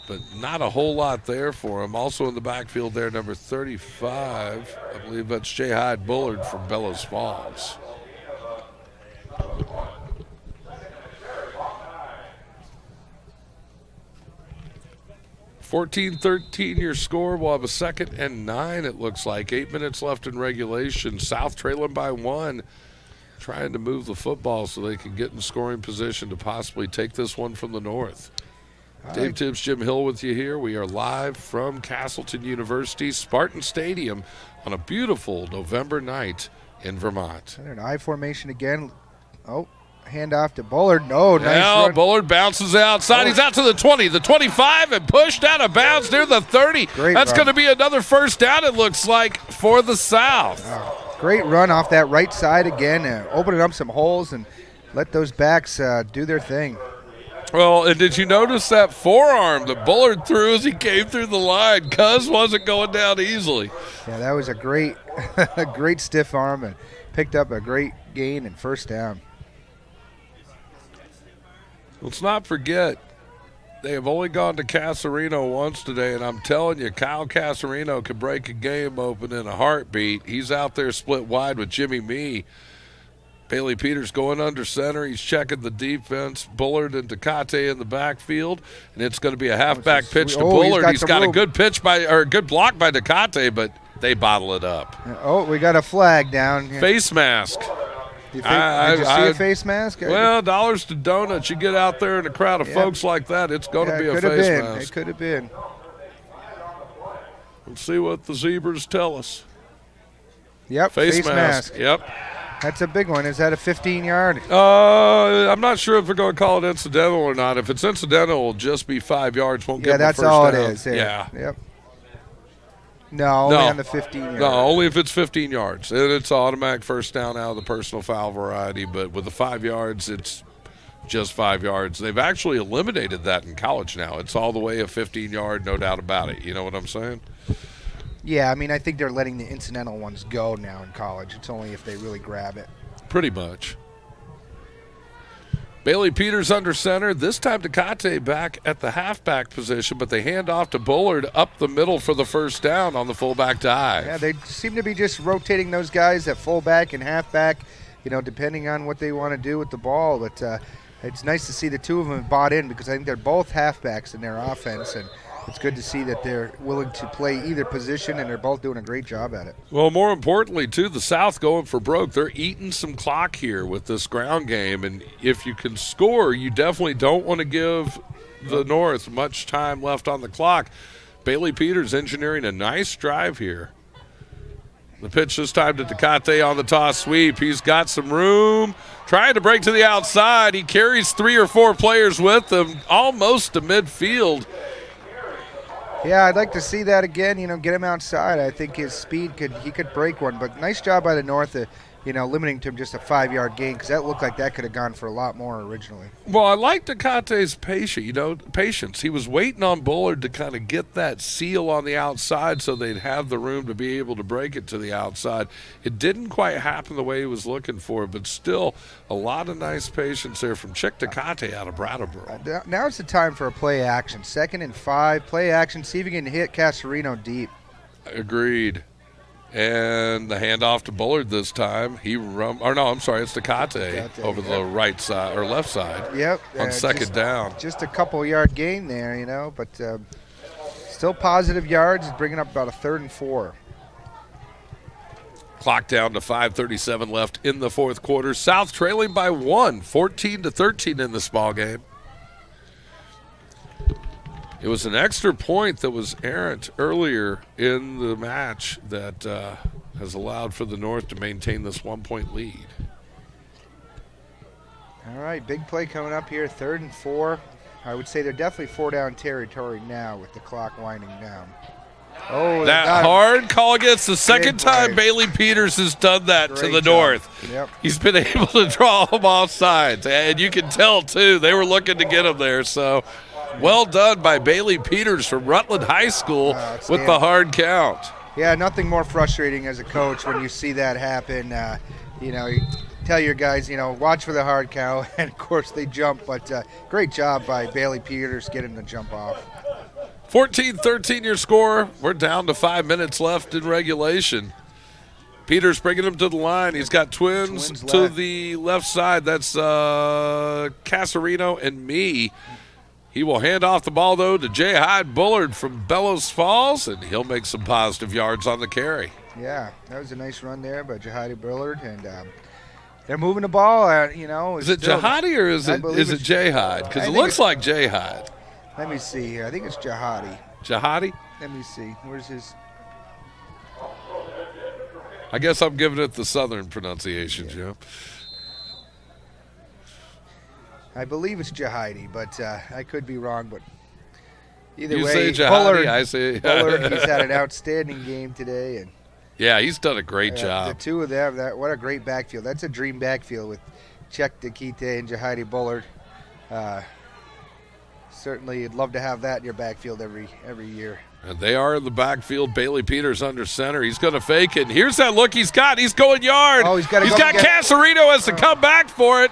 But not a whole lot there for him. Also in the backfield there, number 35. I believe that's Jay Hyde Bullard from Bellows Falls. 14-13 your score. We'll have a 2nd and 9, it looks like. 8 minutes left in regulation. South trailing by 1, trying to move the football so they can get in scoring position to possibly take this one from the North. Dave Tibbs, Jim Hill with you here. We are live from Castleton University, Spartan Stadium, on a beautiful November night in Vermont. An I formation again. Oh, handoff to Bullard. No, nice run. Bullard bounces outside. He's out to the 20, the 25, and pushed out of bounds near the 30. That's going to be another first down, it looks like, for the South. Great run off that right side again, opening up some holes and let those backs do their thing. Well, and did you notice that forearm that Bullard threw as he came through the line? Cuz wasn't going down easily. Yeah, that was a great, great stiff arm and picked up a great gain and first down. Let's not forget, they have only gone to Casarino once today, and I'm telling you, Kyle Casarino could break a game open in a heartbeat. He's out there split wide with Jimmy Mee. Bailey Peters going under center. He's checking the defense. Bullard and Tecate in the backfield, and it's going to be a halfback pitch to Bullard. He's got a good good block by Tecate, but they bottle it up. Oh, we got a flag down here. Face mask. Did you see a face mask? Well, dollars to donuts. You get out there in a crowd of folks like that, it's going to be a face mask. It could have been. Let's see what the Zebras tell us. Yep, face mask. Yep. That's a big one. Is that a 15-yard? I'm not sure if we're going to call it incidental or not. If it's incidental, it'll just be 5 yards. Won't get that's the first all down. It is. Yeah. Yep. No, only on the 15-yard. No, only if it's 15 yards. And it's automatic first down out of the personal foul variety. But with the 5 yards, it's just 5 yards. They've actually eliminated that in college now. It's all the way a 15-yard, no doubt about it. You know what I'm saying? Yeah, I mean, I think they're letting the incidental ones go now in college. It's only if they really grab it. Pretty much. Bailey Peters under center. This time Tecate back at the halfback position, but they hand off to Bullard up the middle for the first down on the fullback dive. Yeah, they seem to be just rotating those guys at fullback and halfback, depending on what they want to do with the ball. But it's nice to see the two of them bought in because I think they're both halfbacks in their offense, and it's good to see that they're willing to play either position, and they're both doing a great job at it. Well, more importantly, too, the South going for broke. They're eating some clock here with this ground game, and if you can score, you definitely don't want to give the North much time left on the clock. Bailey Peters engineering a nice drive here. The pitch this time to Tecate on the toss sweep. He's got some room, trying to break to the outside. He carries 3 or 4 players with him, almost to midfield. Yeah, I'd like to see that again, get him outside. I think his speed he could break one. But nice job by the North, limiting to just a 5-yard gain because that looked like that could have gone for a lot more originally. Well, I like Tecate's patience. He was waiting on Bullard to kind of get that seal on the outside so they'd have the room to be able to break it to the outside. It didn't quite happen the way he was looking for, but still a lot of nice patience there from Chick Tecate out of Brattleboro. Now it's the time for a play action. 2nd and 5, play action, see if you can hit Casarino deep. Agreed. And the handoff to Bullard this time. It's Tecate over the right side or left side. Yep. On second down. Just a couple-yard gain there, but still positive yards, bringing up about a 3rd and 4. Clock down to 5:37 left in the fourth quarter. South trailing by 1, 14-13 in this ball game. It was an extra point that was errant earlier in the match that has allowed for the North to maintain this 1-point lead. All right, big play coming up here, 3rd and 4. I would say they're definitely 4-down territory now with the clock winding down. Oh, that hard call against the second time Bailey Peters has done that to the North. Yep. He's been able to draw them off sides, and you can tell, too, they were looking to get him there, so well done by Bailey Peters from Rutland High School with the hard count. Yeah, nothing more frustrating as a coach when you see that happen. You tell your guys, watch for the hard count, and of course they jump. But great job by Bailey Peters getting the jump off. 14-13 your score. We're down to 5 minutes left in regulation. Peters bringing him to the line. He's got twins to the left side. That's Casarino and Mee. He will hand off the ball, though, to Jay Hyde Bullard from Bellows Falls, and he'll make some positive yards on the carry. Yeah, that was a nice run there by Jay Hyde Bullard, and they're moving the ball. Is it Jihadi or is it Jay Hyde? Because it looks like Jay Hyde. Let me see here. I think it's Jihadi. Jihadi? Let me see. Where's his? I guess I'm giving it the southern pronunciation, Joe. I believe it's Jihadi, but I could be wrong. But either you way, say Jihadi, Bullard, I say Bullard. He's had an outstanding game today, and yeah, he's done a great job. The two of them, what a great backfield. That's a dream backfield with Czech Tecate and Jihadi Bullard. Certainly, you'd love to have that in your backfield every year. And they are in the backfield. Bailey Peters under center. He's going to fake it. Here's that look he's got. He's going yard. Oh, he's got Casarino has to come back for it.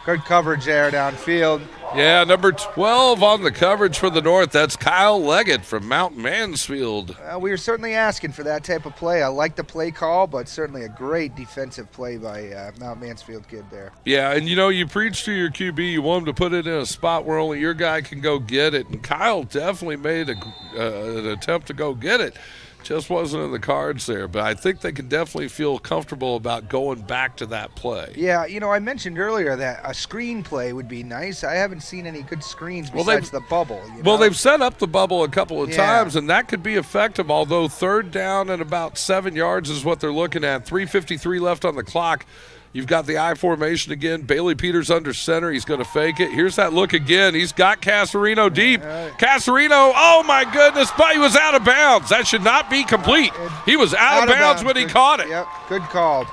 Good coverage there downfield. Yeah, number 12 on the coverage for the North. That's Kyle Leggett from Mount Mansfield. We were certainly asking for that type of play. I like the play call, but certainly a great defensive play by Mount Mansfield kid there. Yeah, and you preach to your QB. You want him to put it in a spot where only your guy can go get it. And Kyle definitely made an attempt to go get it. Just wasn't in the cards there, but I think they can definitely feel comfortable about going back to that play. Yeah, I mentioned earlier that a screen play would be nice. I haven't seen any good screens besides the bubble. Well, they've set up the bubble a couple of times, and that could be effective, although third down and about 7 yards is what they're looking at. 3:53 left on the clock. You've got the I formation again. Bailey Peters under center. He's going to fake it. Here's that look again. He's got Casarino deep. Casarino, oh, my goodness, but he was out of bounds. That should not be complete. He was out of bounds when he caught it. Yep, good call.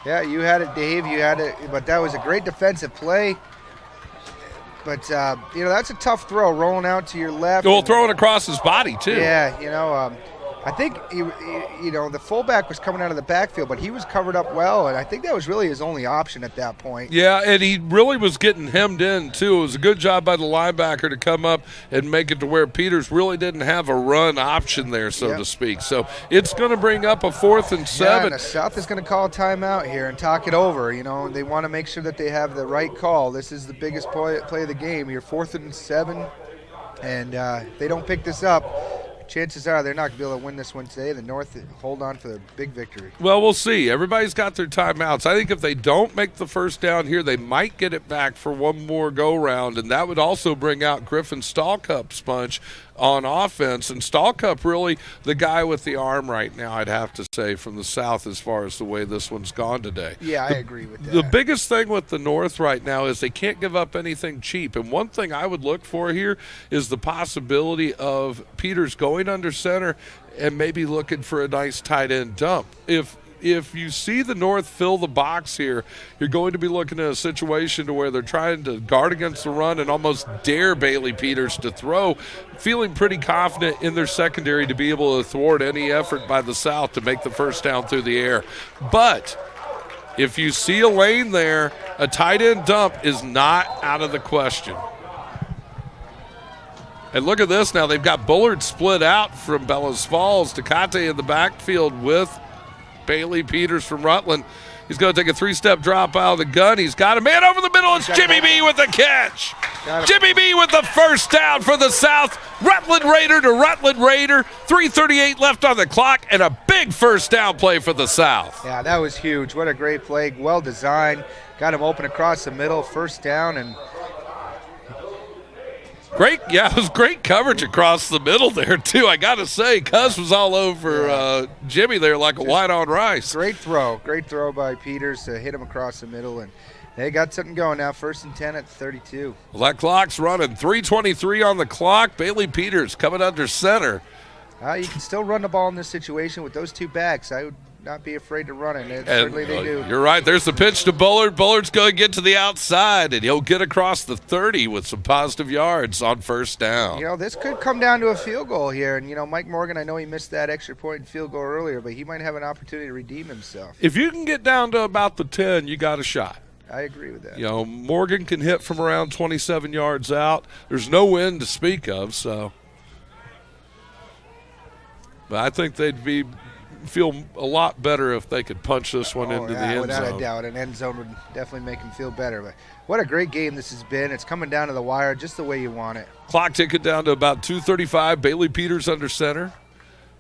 Yeah, you had it, Dave. You had it, but that was a great defensive play. But, that's a tough throw, rolling out to your left. Well, throwing across his body, too. Yeah, I think, the fullback was coming out of the backfield, but he was covered up well, and I think that was really his only option at that point. Yeah, and he really was getting hemmed in, too. It was a good job by the linebacker to come up and make it to where Peters really didn't have a run option there, so to speak. So it's going to bring up a 4th and 7. Yeah, and the South is going to call a timeout here and talk it over. They want to make sure that they have the right call. This is the biggest play of the game. You're 4th and 7, and they don't pick this up. Chances are they're not going to be able to win this one today. The North hold on for the big victory. Well, we'll see. Everybody's got their timeouts. I think if they don't make the first down here, they might get it back for one more go-round, and that would also bring out Griffin Stallcup's punch on offense. And Stallcup really the guy with the arm right now, I'd have to say, from the South as far as the way this one's gone today. Yeah, I agree with that. The biggest thing with the North right now is they can't give up anything cheap. And one thing I would look for here is the possibility of Peters going under center and maybe looking for a nice tight end dump. If you see the North fill the box here, you're going to be looking at a situation to where they're trying to guard against the run and almost dare Bailey Peters to throw, feeling pretty confident in their secondary to be able to thwart any effort by the South to make the first down through the air. But if you see a lane there, a tight end dump is not out of the question. And look at this now. They've got Bullard split out from Bellows Falls. Tecate in the backfield with Bailey Peters from Rutland. He's going to take a 3-step drop out of the gun. He's got a man over the middle. It's Jimmy B with the catch. Jimmy B with the first down for the South. Rutland Raider to Rutland Raider. 3:38 left on the clock, and a big first down play for the South. Yeah, that was huge. What a great play. Well designed. Got him open across the middle. First down, and it was great coverage across the middle there, too. I got to say, Cuz was all over Jimmy there like a white on rice. Great throw by Peters to hit him across the middle, and they got something going now. 1st and 10 at 32. Well, that clock's running. 3:23 on the clock. Bailey Peters coming under center. You can still run the ball in this situation with those two backs. I would not be afraid to run it. Certainly they do. You're right. There's the pitch to Bullard. Bullard's going to get to the outside, and he'll get across the 30 with some positive yards on first down. This could come down to a field goal here. And, Mike Morgan, I know he missed that extra point field goal earlier, but he might have an opportunity to redeem himself. If you can get down to about the 10, you got a shot. I agree with that. Morgan can hit from around 27 yards out. There's no wind to speak of, so. But I think they'd feel a lot better if they could punch this one into the end zone. Without a doubt. An end zone would definitely make them feel better. But what a great game this has been. It's coming down to the wire just the way you want it. Clock ticking down to about 2:35. Bailey Peters under center.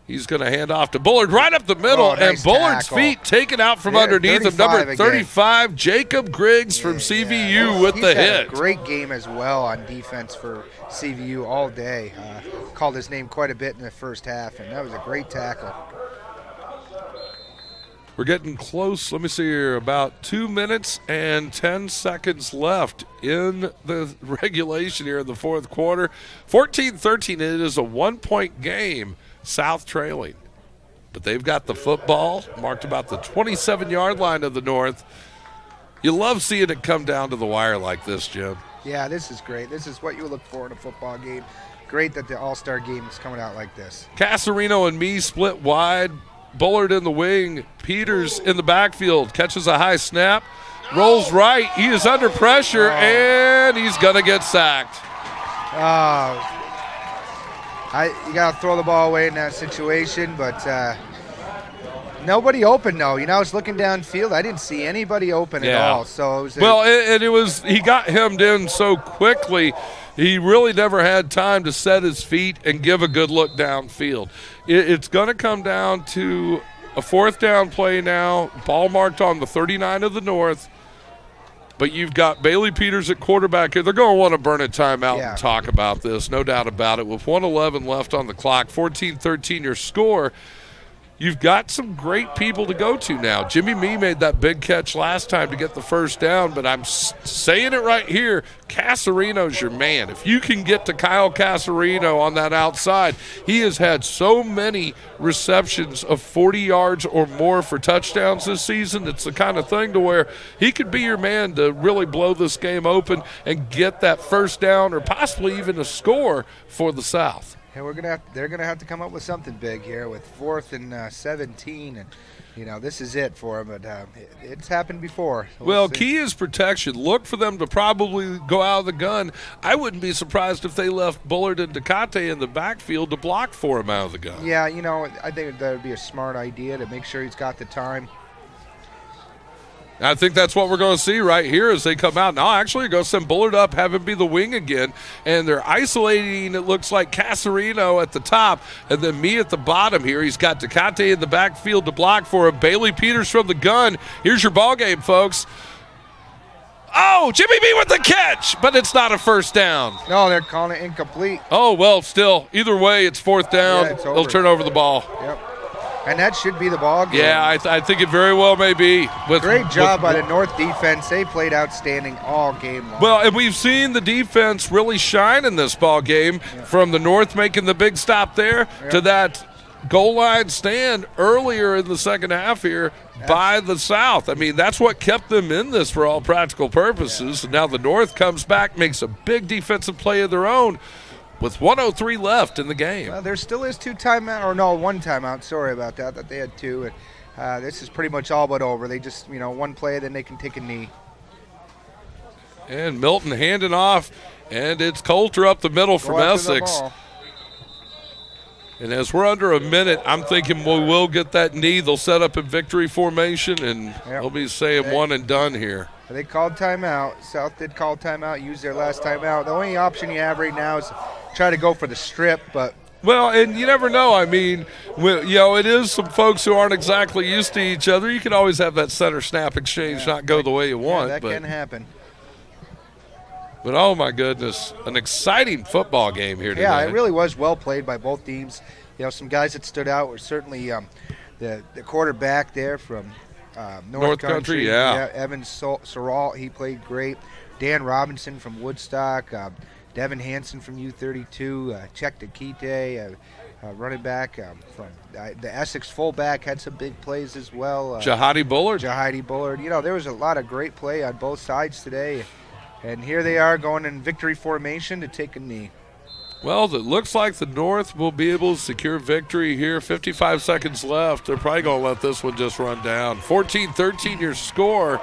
He's going to hand off to Bullard right up the middle, nice and Bullard's tackle. feet taken out from underneath him. Number 35, Jacob Griggs from CVU with the hit. A great game as well on defense for CVU all day. Called his name quite a bit in the first half, and that was a great tackle. We're getting close. Let me see here. About 2 minutes and 10 seconds left in the regulation here in the fourth quarter. 14-13. It is a 1-point game. South trailing. But they've got the football marked about the 27-yard line of the North. You love seeing it come down to the wire like this, Jim. Yeah, this is great. This is what you look for in a football game. Great that the All-Star game is coming out like this. Casarino and me split wide. Bullard in the wing. Peters in the backfield. Catches a high snap. rolls right. He is under pressure, and he's going to get sacked. You got to throw the ball away in that situation, but nobody open, though. You know, I was looking downfield. I didn't see anybody open at all. So it was he got hemmed in so quickly. He really never had time to set his feet and give a good look downfield. It's going to come down to a 4th down play now, ball marked on the 39 of the North. But you've got Bailey Peters at quarterback here. They're going to want to burn a timeout and talk about this, no doubt about it. With 1:11 left on the clock, 14-13 your score. You've got some great people to go to now. Jimmy Mee made that big catch last time to get the first down, but I'm saying it right here, Casarino's your man. If you can get to Kyle Casarino on that outside, he has had so many receptions of 40 yards or more for touchdowns this season. It's the kind of thing to where he could be your man to really blow this game open and get that first down or possibly even a score for the South. And they're gonna have to come up with something big here with 4th and 17, and you know this is it for them. But it's happened before. Well, key is protection. Look for them to probably go out of the gun. I wouldn't be surprised if they left Bullard and Decate in the backfield to block for him out of the gun. Yeah, you know, I think that would be a smart idea to make sure he's got the time. I think that's what we're going to see right here as they come out. Now, actually, you're going to send Bullard up, have him be the wing again, and they're isolating, it looks like, Casarino at the top, and then Mee at the bottom here. He's got Decate in the backfield to block for him. Bailey Peters from the gun. Here's your ball game, folks. Oh, Jimmy Mee with the catch, but it's not a first down. No, they're calling it incomplete. Oh, well, still, either way, it's 4th down. Yeah, they'll turn over the ball. Yep. And that should be the ball game. Yeah, I think it very well may be. Great job by the North defense. They played outstanding all game long. Well, and we've seen the defense really shine in this ball game, from the North making the big stop there to that goal line stand earlier in the second half here by the South. I mean, that's what kept them in this for all practical purposes. And now the North comes back, makes a big defensive play of their own, with 1:03 left in the game. Well, there still is one timeout. Sorry about that. That they had 2. And this is pretty much all but over. They just, one play, then they can take a knee. And Milton handing off, and it's Coulter up the middle from Essex. And as we're under a minute, I'm thinking we will get that knee. They'll set up in victory formation, and they'll be saying one and done here. They called timeout. South did call timeout, used their last timeout. The only option you have right now is try to go for the strip, but well, and you never know. I mean, it is some folks who aren't exactly used to each other. You can always have that center snap exchange not go the way you want. That can happen. But, oh, my goodness, an exciting football game here today. Yeah, it really was well played by both teams. Some guys that stood out were certainly the quarterback there from North Country. Evan Sorrell, he played great. Dan Robinson from Woodstock. Devin Hansen from U32, Czech Dekite, running back from the Essex fullback, had some big plays as well. Jahadi Bullard. There was a lot of great play on both sides today. And here they are going in victory formation to take a knee. Well, it looks like the North will be able to secure victory here. 55 seconds left. They're probably going to let this one just run down. 14-13 your score.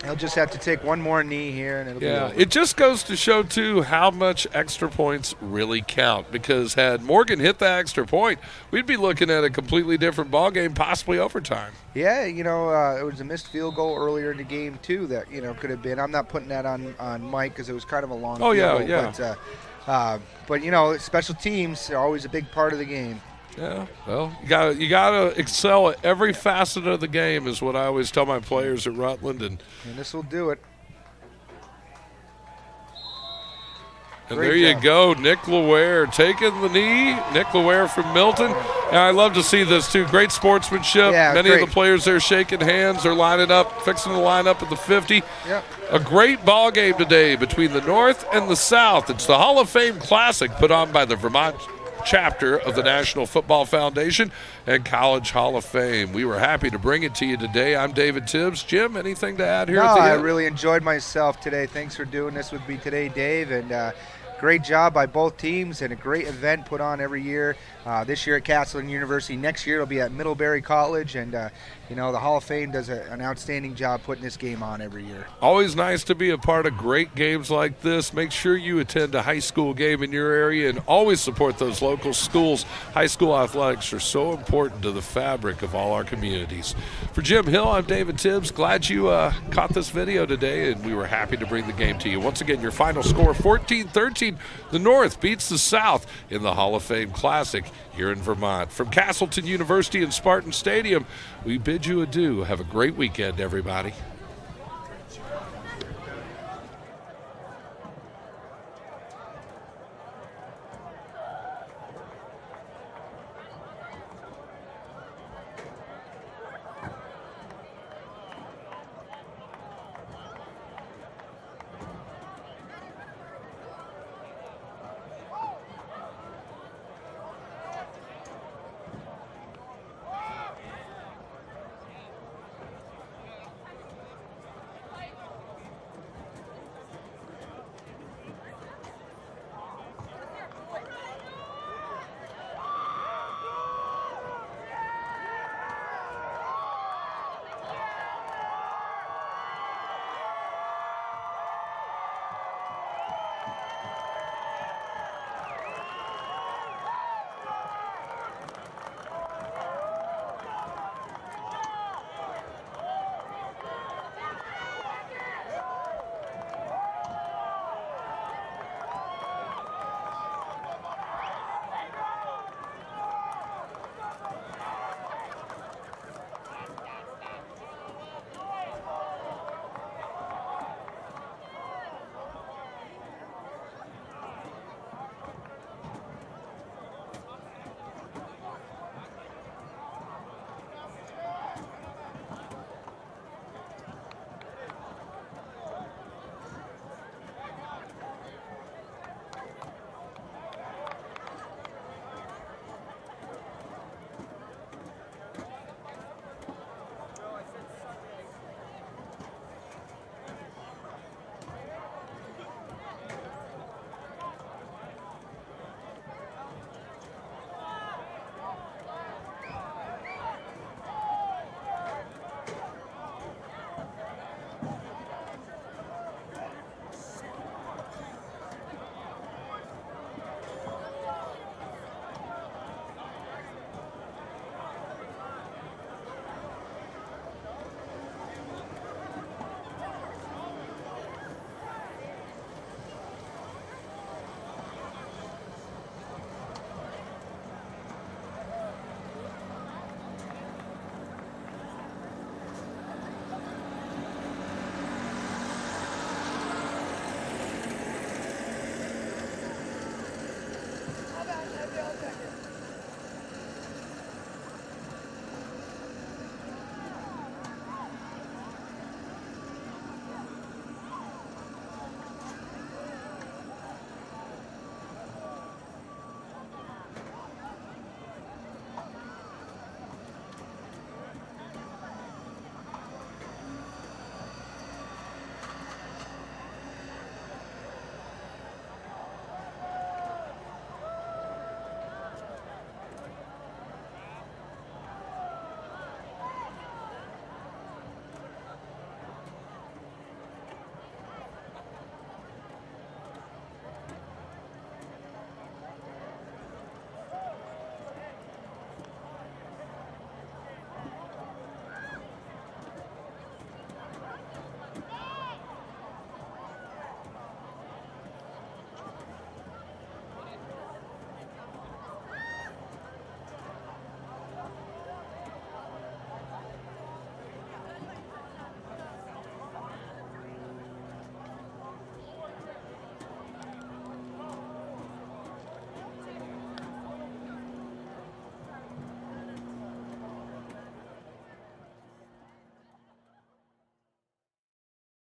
He'll just have to take one more knee here, and it'll be over. It just goes to show, too, how much extra points really count. Because had Morgan hit that extra point, we'd be looking at a completely different ball game, possibly overtime. Yeah, it was a missed field goal earlier in the game, too, that, could have been. I'm not putting that on Mike because it was kind of a long field goal. But special teams are always a big part of the game. Yeah, well, you gotta excel at every facet of the game is what I always tell my players at Rutland, and this will do it. And there you go, Nick Laware taking the knee. Nick Laware from Milton. And I love to see this, too. Great sportsmanship. Many of the players there shaking hands. They're lining up, fixing to line up at the 50. Yep. A great ball game today between the North and the South. It's the Hall of Fame Classic put on by the Vermont chapter of the National Football Foundation and College Hall of Fame. We were happy to bring it to you today. I'm David Tibbs. Jim, anything to add here at the end? I really enjoyed myself today. Thanks for doing this with me today, Dave. And great job by both teams and a great event put on every year. This year at Castleton University. Next year it'll be at Middlebury College, and the Hall of Fame does an outstanding job putting this game on every year. Always nice to be a part of great games like this. Make sure you attend a high school game in your area and always support those local schools. High school athletics are so important to the fabric of all our communities. For Jim Hill, I'm David Tibbs. Glad you caught this video today, and we were happy to bring the game to you. Once again, your final score 14-13. The North beats the South in the Hall of Fame Classic here in Vermont. From Castleton University and Spartan Stadium, we bid you adieu. Have a great weekend, everybody.